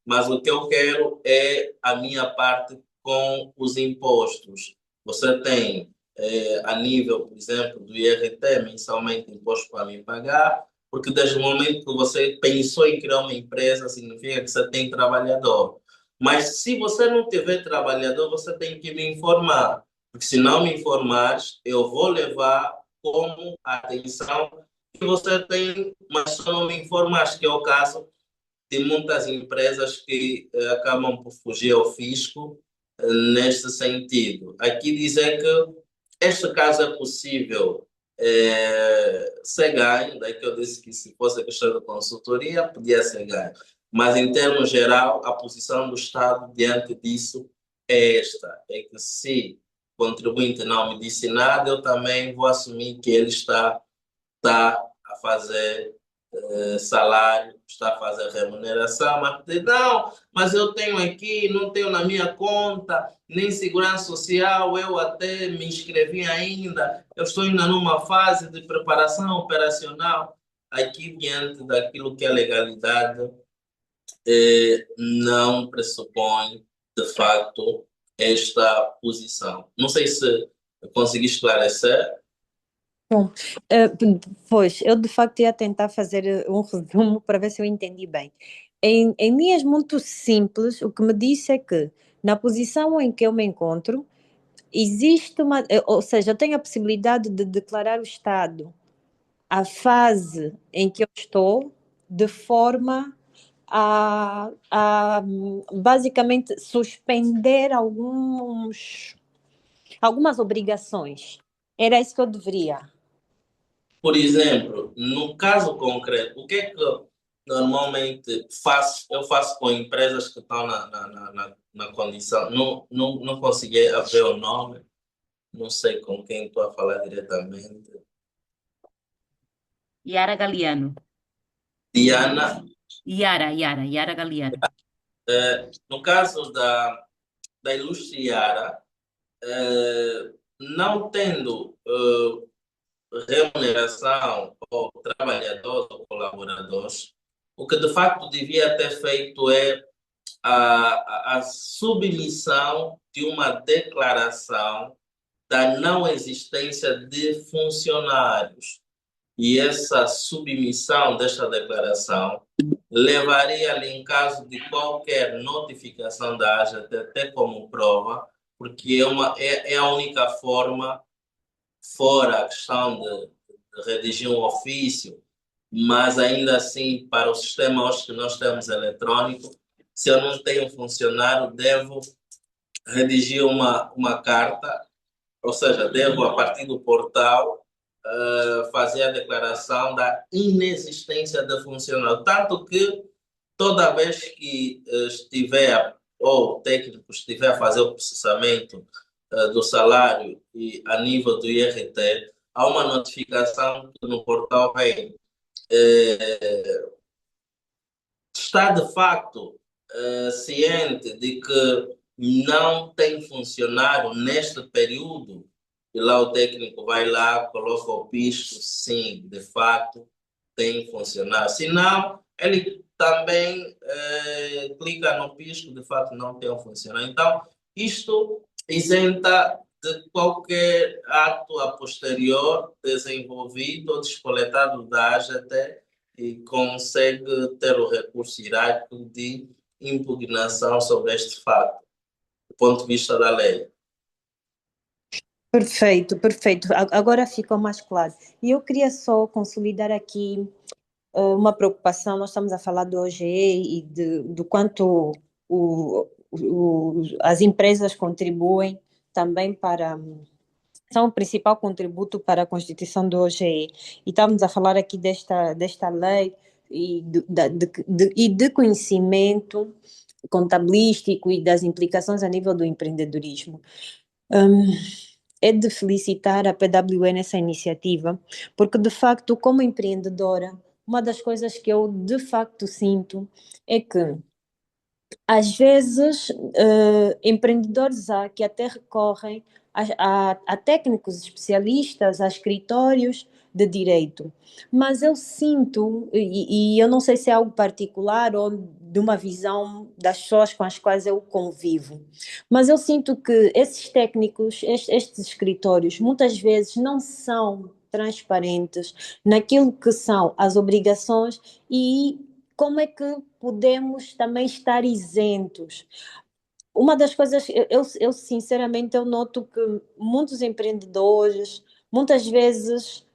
mas o que eu quero é a minha parte com os impostos. Você tem, a nível, por exemplo, do IRT, mensalmente imposto para me pagar, porque desde o momento que você pensou em criar uma empresa, significa que você tem trabalhador. Mas se você não tiver trabalhador, você tem que me informar, porque se não me informares, eu vou levar como atenção que você tem, mas só não me informares, que é o caso de muitas empresas que acabam por fugir ao fisco neste sentido. Aqui dizer que este caso é possível ser ganho, daí que eu disse que se fosse a questão de consultoria, podia ser ganho. Mas, em termos geral, a posição do Estado diante disso é esta, é que se o contribuinte não me disse nada, eu também vou assumir que ele está a fazer salário, está a fazer remuneração, mas diz, não, mas eu tenho aqui, não tenho na minha conta, nem segurança social, eu até me inscrevi ainda, eu estou ainda numa fase de preparação operacional. Aqui, diante daquilo que é legalidade, não pressupõe, de facto, esta posição. Não sei se consegui esclarecer. Bom, pois, eu de facto ia tentar fazer um resumo para ver se eu entendi bem. Em linhas muito simples, o que me disse é que, na posição em que eu me encontro, existe uma, ou seja, eu tenho a possibilidade de declarar o Estado a fase em que eu estou, de forma a basicamente suspender algumas obrigações. Era isso que eu deveria. Por exemplo, no caso concreto, o que é que normalmente eu faço com empresas que estão na condição, não consegui ver o nome, não sei com quem estou a falar diretamente. Yara Galeano. Diana, Yara Galeano. no caso da Ilustre Yara, não tendo remuneração ou trabalhadores ou colaboradores, o que de facto devia ter feito é a submissão de uma declaração da não existência de funcionários. E essa submissão desta declaração levaria-lhe, em caso de qualquer notificação da AGT, até como prova, porque é a única forma, fora a questão de redigir um ofício, mas ainda assim, para o sistema hoje que nós temos eletrônico, se eu não tenho funcionário, devo redigir uma carta, ou seja, devo, a partir do portal, fazer a declaração da inexistência de funcionário. Tanto que toda vez que estiver, ou o técnico estiver a fazer o processamento do salário e a nível do IRT, há uma notificação que no portal vem. Está de facto ciente de que não tem funcionário neste período, e lá o técnico vai lá, coloca o pisto, sim, de fato tem funcionário. Se não, ele também clica no pisto, de fato não tem funcionário. Então, isto isenta de qualquer ato a posterior desenvolvido ou descoletado da AGT e consegue ter o recurso hierárquico de impugnação sobre este fato, do ponto de vista da lei. Perfeito, perfeito. Agora ficou mais claro. E eu queria só consolidar aqui uma preocupação. Nós estamos a falar do OGE e do quanto as empresas contribuem também para... São o principal contributo para a constituição do OGE. E estamos a falar aqui desta lei e de conhecimento contabilístico e das implicações a nível do empreendedorismo. É de felicitar a PWE nessa iniciativa, porque de facto, como empreendedora, uma das coisas que eu de facto sinto é que às vezes empreendedores há que até recorrem a técnicos especialistas, a escritórios de direito, mas eu sinto, e eu não sei se é algo particular ou de uma visão das pessoas com as quais eu convivo, mas eu sinto que esses técnicos, estes escritórios, muitas vezes não são transparentes naquilo que são as obrigações e como é que podemos também estar isentos. Uma das coisas, eu sinceramente eu noto que muitos empreendedores, muitas vezes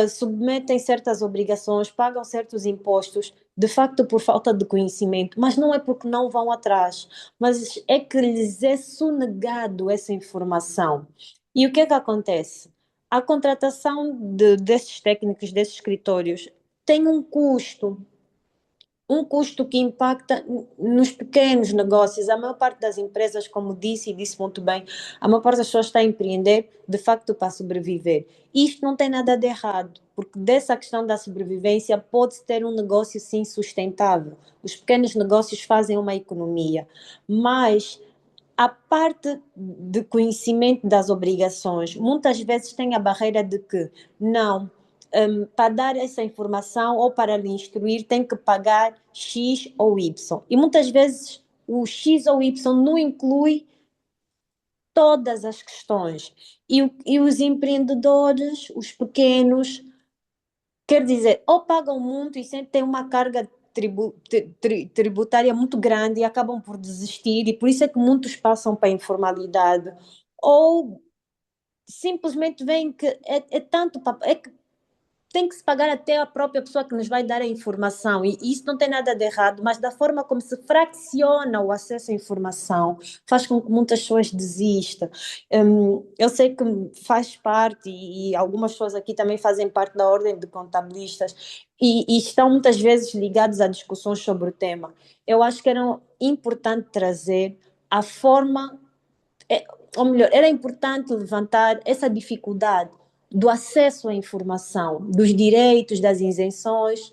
submetem certas obrigações, pagam certos impostos, de facto por falta de conhecimento, mas não é porque não vão atrás, mas é que lhes é sonegado essa informação. E o que é que acontece? A contratação desses técnicos, desses escritórios, tem um custo que impacta nos pequenos negócios. A maior parte das empresas, como disse e disse muito bem, a maior parte das pessoas está a empreender de facto para sobreviver. Isto não tem nada de errado, porque dessa questão da sobrevivência pode-se ter um negócio sim sustentável. Os pequenos negócios fazem uma economia, mas a parte de conhecimento das obrigações, muitas vezes tem a barreira de que não, para dar essa informação ou para lhe instruir tem que pagar X ou Y. E muitas vezes o X ou Y não inclui todas as questões. E os empreendedores, os pequenos, quer dizer, ou pagam muito e sempre têm uma carga tributária muito grande e acabam por desistir, e por isso é que muitos passam para a informalidade, ou simplesmente veem que é tanto, é que tem que se pagar até a própria pessoa que nos vai dar a informação. E isso não tem nada de errado, mas da forma como se fracciona o acesso à informação faz com que muitas pessoas desistam. Eu sei que faz parte, e algumas pessoas aqui também fazem parte da ordem de contabilistas, e estão muitas vezes ligados a discussões sobre o tema. Eu acho que era importante trazer a forma, ou melhor, era importante levantar essa dificuldade do acesso à informação, dos direitos, das isenções.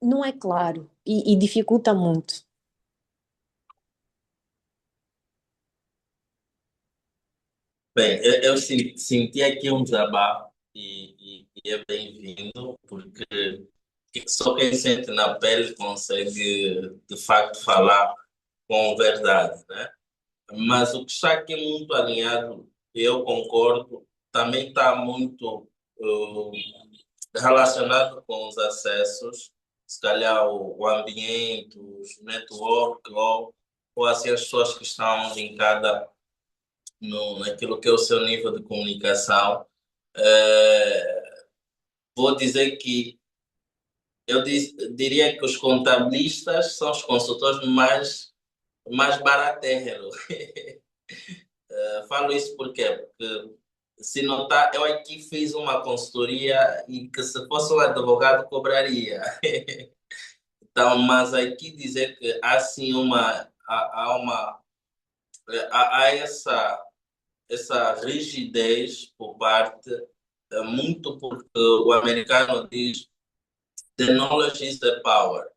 Não é claro e dificulta muito. Bem, eu senti aqui um desabafo e é bem-vindo, porque só quem sente na pele consegue, de facto, falar com verdade, né? Mas o que está aqui muito alinhado, eu concordo, também está muito relacionado com os acessos, se calhar o ambiente, os network, ou assim as pessoas que estão linkadas naquilo que é o seu nível de comunicação. Vou dizer que diria que os contabilistas são os consultores mais barateiros. Falo isso por quê? Porque, se notar, eu aqui fiz uma consultoria e que se fosse um advogado cobraria. Então, mas aqui dizer que há sim há essa rigidez por parte, muito porque o americano diz the knowledge is the power.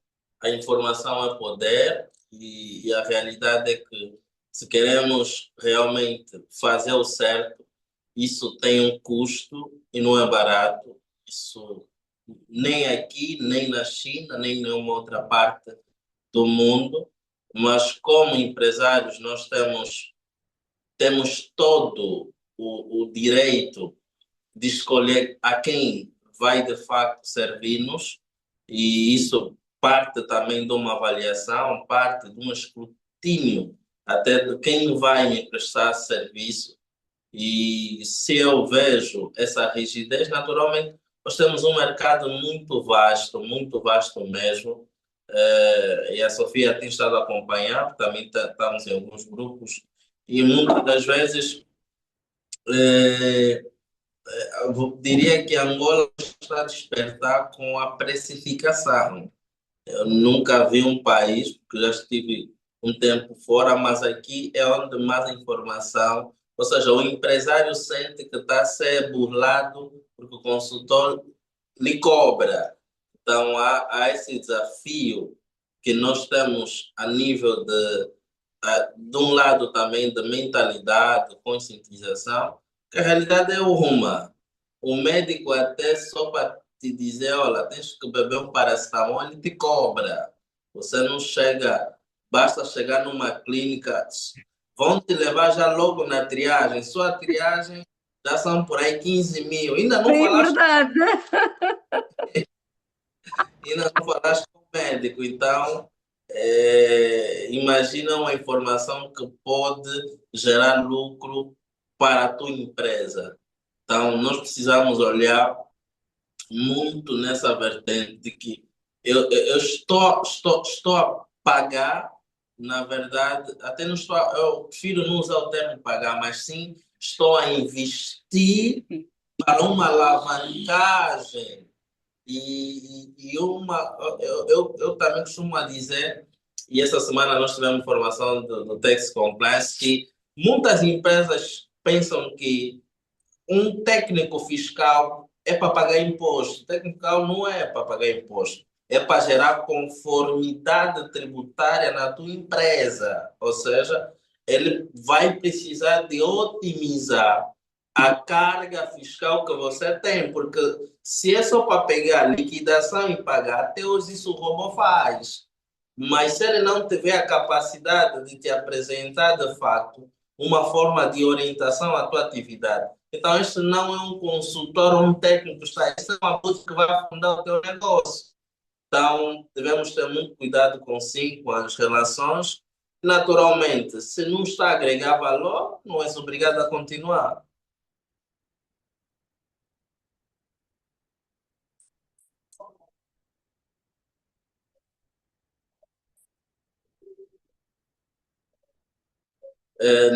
A informação é poder e a realidade é que se queremos realmente fazer o certo, isso tem um custo e não é barato. Isso nem aqui, nem na China, nem em nenhuma outra parte do mundo. Mas como empresários nós temos todo o direito de escolher a quem vai de facto servir-nos, e isso parte também de uma avaliação, parte de um escrutínio até de quem vai me prestar serviço. E se eu vejo essa rigidez, naturalmente nós temos um mercado muito vasto mesmo. E a Sofia tem estado a acompanhar, também estamos em alguns grupos, e muitas das vezes eu diria que Angola está a despertar com a precificação. Eu nunca vi um país, porque já estive um tempo fora, mas aqui é onde mais informação, ou seja, o empresário sente que está a ser burlado porque o consultor lhe cobra. Então há esse desafio que nós temos a nível de um lado também de mentalidade, conscientização, que a realidade é uma. O médico até só para te dizer, olha, tens que beber um paracetamol, ele te cobra. Você não chega, basta chegar numa clínica, vão te levar já logo na triagem. Sua triagem já são por aí 15 mil. É verdade. Ainda não falaste com o médico. Então, imagina uma informação que pode gerar lucro para a tua empresa. Então, nós precisamos olhar muito nessa vertente de que eu estou a pagar, na verdade, até não estou, eu prefiro não usar o termo pagar, mas sim estou a investir para uma alavancagem. E eu também costumo dizer, e essa semana nós tivemos formação do Tax Compliance, que muitas empresas pensam que um técnico fiscal é para pagar imposto. O técnico fiscal não é para pagar imposto. É para gerar conformidade tributária na tua empresa. Ou seja, ele vai precisar de otimizar a carga fiscal que você tem. Porque se é só para pegar liquidação e pagar, até hoje isso o robô faz. Mas se ele não tiver a capacidade de te apresentar, de fato, uma forma de orientação à tua atividade. Então, isso não é um consultor ou um técnico, isso é uma coisa que vai afundar o teu negócio. Então, devemos ter muito cuidado consigo, com as relações. Naturalmente, se não está a agregar valor, não és obrigado a continuar.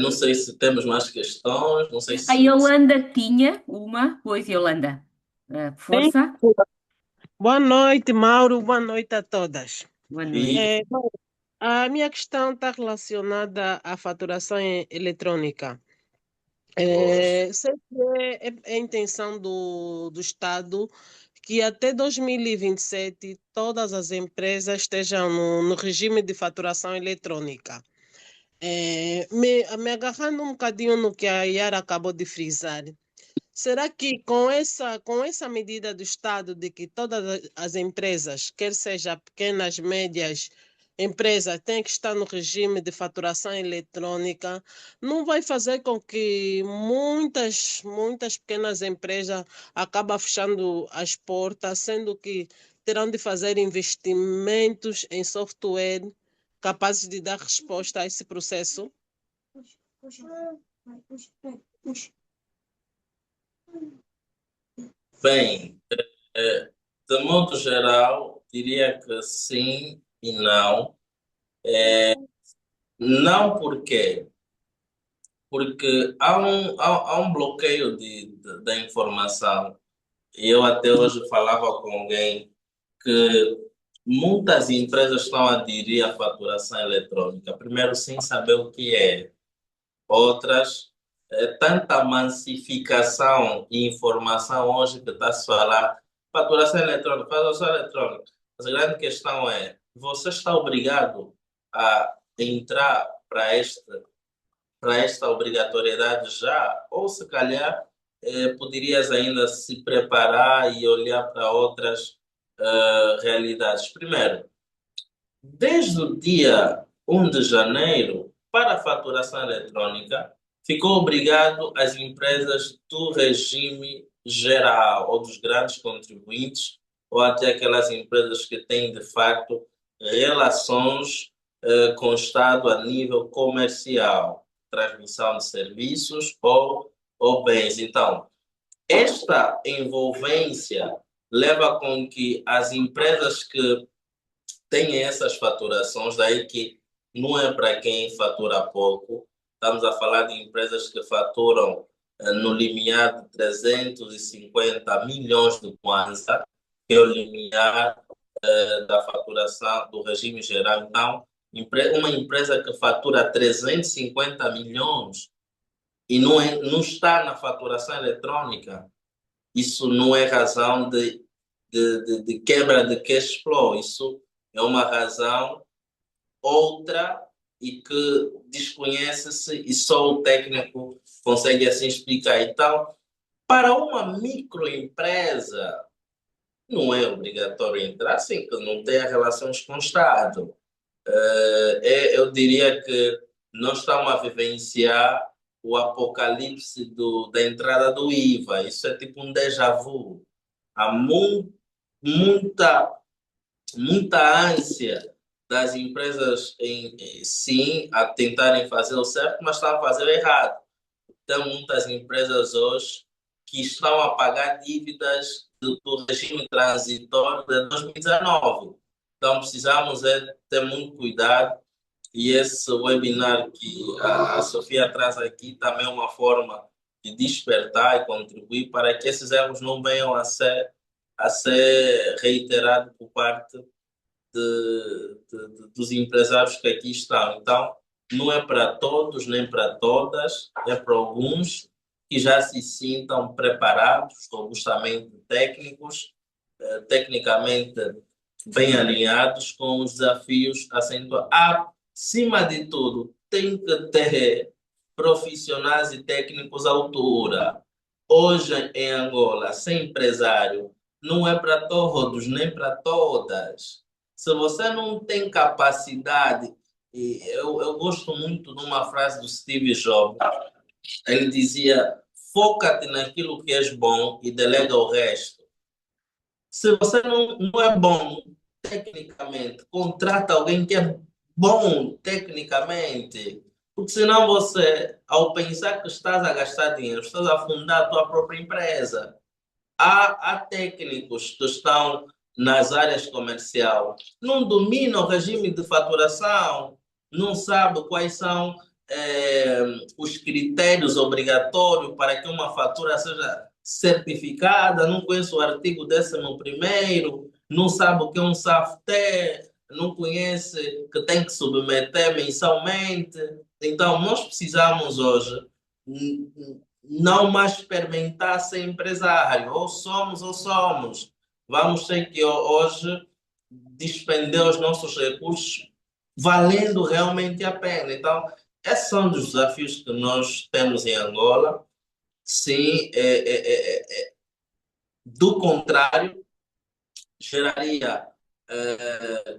Não sei se temos mais questões, não sei A se... Yolanda tinha uma. Pois, Yolanda, Sim. força. Boa noite, Mauro. Boa noite a todas. Boa noite. Bom, a minha questão está relacionada à faturação eletrônica. Sei que é a intenção do Estado que até 2027 todas as empresas estejam no regime de faturação eletrônica. Me agarrando um bocadinho no que a Yara acabou de frisar, será que com essa medida do Estado de que todas as empresas, quer seja pequenas, médias, empresas, têm que estar no regime de faturação eletrônica, não vai fazer com que muitas pequenas empresas acabem fechando as portas, sendo que terão de fazer investimentos em software capazes de dar resposta a esse processo? Bem, de modo geral, diria que sim e não. Não porque há um bloqueio da informação. Eu até hoje falava com alguém que muitas empresas estão a aderir à faturação eletrônica. Primeiro, sem saber o que é. Outras, tanta massificação e informação hoje que está a se falar, faturação eletrônica, faturação eletrônica. Mas a grande questão é, você está obrigado a entrar para esta obrigatoriedade já? Ou se calhar poderias ainda se preparar e olhar para outras realidades? Primeiro, desde o dia 1 de janeiro, para a faturação eletrônica, ficou obrigado as empresas do regime geral ou dos grandes contribuintes, ou até aquelas empresas que têm, de facto, relações com o Estado a nível comercial, transmissão de serviços ou bens. Então, esta envolvência leva com que as empresas que têm essas faturações, daí que não é para quem fatura pouco. Estamos a falar de empresas que faturam no limiar de 350 milhões de kwanza, que é o limiar da faturação do regime geral. Então, uma empresa que fatura 350 milhões e não está na faturação eletrônica, isso não é razão de quebra de cash flow. Isso é uma razão outra e que desconhece-se e só o técnico consegue assim explicar. Então, para uma microempresa, não é obrigatório entrar, sim, que não tenha relações com o Estado. Eu diria que nós estamos a vivenciar o apocalipse da entrada do IVA. Isso é tipo um déjà vu. Há muita ânsia das empresas sim a tentarem fazer o certo, mas estão a fazer o errado. Tem muitas empresas hoje que estão a pagar dívidas do regime transitório de 2019. Então precisamos ter muito cuidado, e esse webinar que a Sofia traz aqui também é uma forma de despertar e contribuir para que esses erros não venham a ser reiterados por parte dos empresários que aqui estão. Então, não é para todos nem para todas, é para alguns que já se sintam preparados, robustamente técnicos, tecnicamente bem alinhados com os desafios acentuados. Acima de tudo, tem que ter profissionais e técnicos à altura. Hoje, em Angola, ser empresário não é para todos, nem para todas. Se você não tem capacidade, e eu gosto muito de uma frase do Steve Jobs, ele dizia, foca-te naquilo que és bom e delega o resto. Se você não é bom tecnicamente, contrata alguém que é bom tecnicamente, porque senão você, ao pensar que estás a gastar dinheiro, estás a fundar a tua própria empresa. Há técnicos que estão nas áreas comercial não domina o regime de faturação, não sabe quais são os critérios obrigatórios para que uma fatura seja certificada, não conhece o artigo 11º, não sabe o que é um SAFTE, não conhece que tem que submeter mensalmente. Então, nós precisamos hoje não mais experimentar ser empresário, ou somos ou somos. Vamos ter que hoje despender os nossos recursos valendo realmente a pena. Então, esses são os desafios que nós temos em Angola. Sim, do contrário, geraria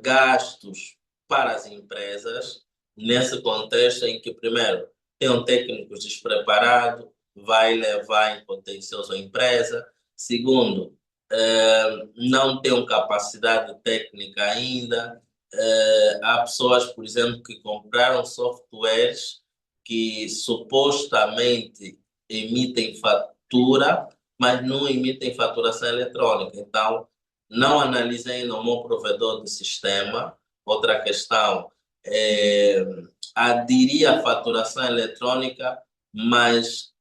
gastos para as empresas, nesse contexto em que, primeiro, tem um técnico despreparado, vai levar em contencioso a empresa. Segundo, não tem capacidade técnica ainda. Há pessoas, por exemplo, que compraram softwares que supostamente emitem fatura, mas não emitem faturação eletrônica. Então, não analisei no meu provedor de sistema. Outra questão é aderir à faturação eletrônica, mas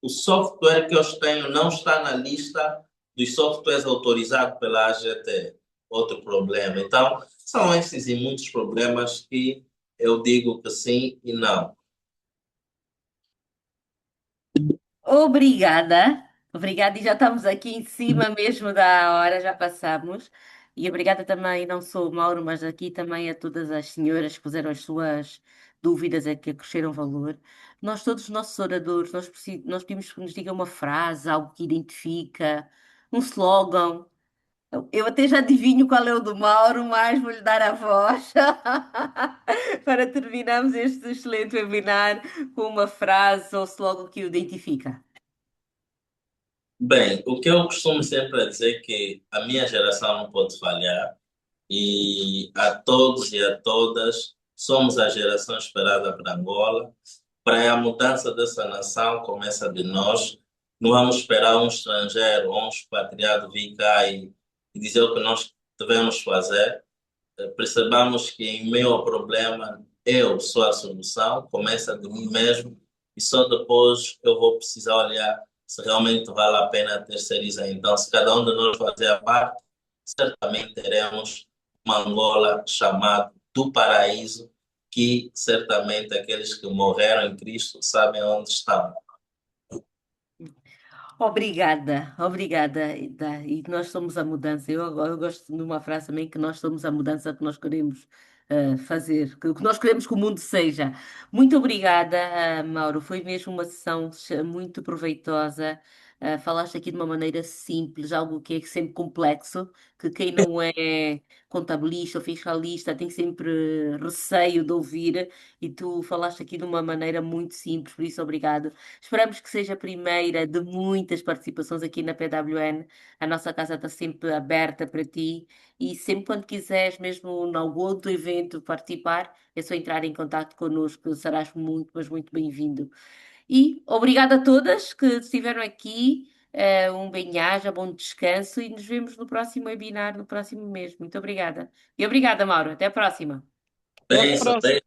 o software que eu tenho não está na lista dos softwares autorizados pela AGT. Outro problema. Então, são esses e muitos problemas que eu digo que sim e não. Obrigada, obrigada, e já estamos aqui em cima mesmo da hora, já passamos. E obrigada também, não só o Mauro, mas aqui também a todas as senhoras que puseram as suas dúvidas, a que acresceram valor. Nós, todos os nossos oradores, nós pedimos que nos diga uma frase, algo que identifica, um slogan. Eu até já adivinho qual é o do Mauro, mas vou-lhe dar a voz para terminarmos este excelente webinar com uma frase ou slogan que o identifica. Bem, o que eu costumo sempre dizer é que a minha geração não pode falhar e a todos e a todas somos a geração esperada para Angola. Para a mudança dessa nação começa de nós. Não vamos esperar um estrangeiro ou um expatriado vir cá e dizer o que nós devemos fazer. Percebamos que em meio ao problema eu sou a solução, começa de mim mesmo e só depois eu vou precisar olhar se realmente vale a pena terceirizar. Então, se cada um de nós fazer a parte, certamente teremos uma Angola chamada do paraíso, que certamente aqueles que morreram em Cristo sabem onde estão. Obrigada, obrigada. E nós somos a mudança. Eu gosto de uma frase também que nós somos a mudança que nós queremos fazer, que nós queremos que o mundo seja. Muito obrigada, Mauro. Foi mesmo uma sessão muito proveitosa. Falaste aqui de uma maneira simples, algo que é sempre complexo, que quem não é contabilista ou fiscalista tem sempre receio de ouvir, e tu falaste aqui de uma maneira muito simples, por isso obrigado. Esperamos que seja a primeira de muitas participações aqui na PWN. A nossa casa está sempre aberta para ti e sempre quando quiseres, mesmo em algum outro evento, participar, é só entrar em contato connosco, serás muito, mas muito bem-vindo. E obrigada a todas que estiveram aqui. Um bem-aja, bom descanso e nos vemos no próximo webinar, no próximo mês. Muito obrigada. E obrigada, Mauro. Até a próxima. Até a Bem, próxima.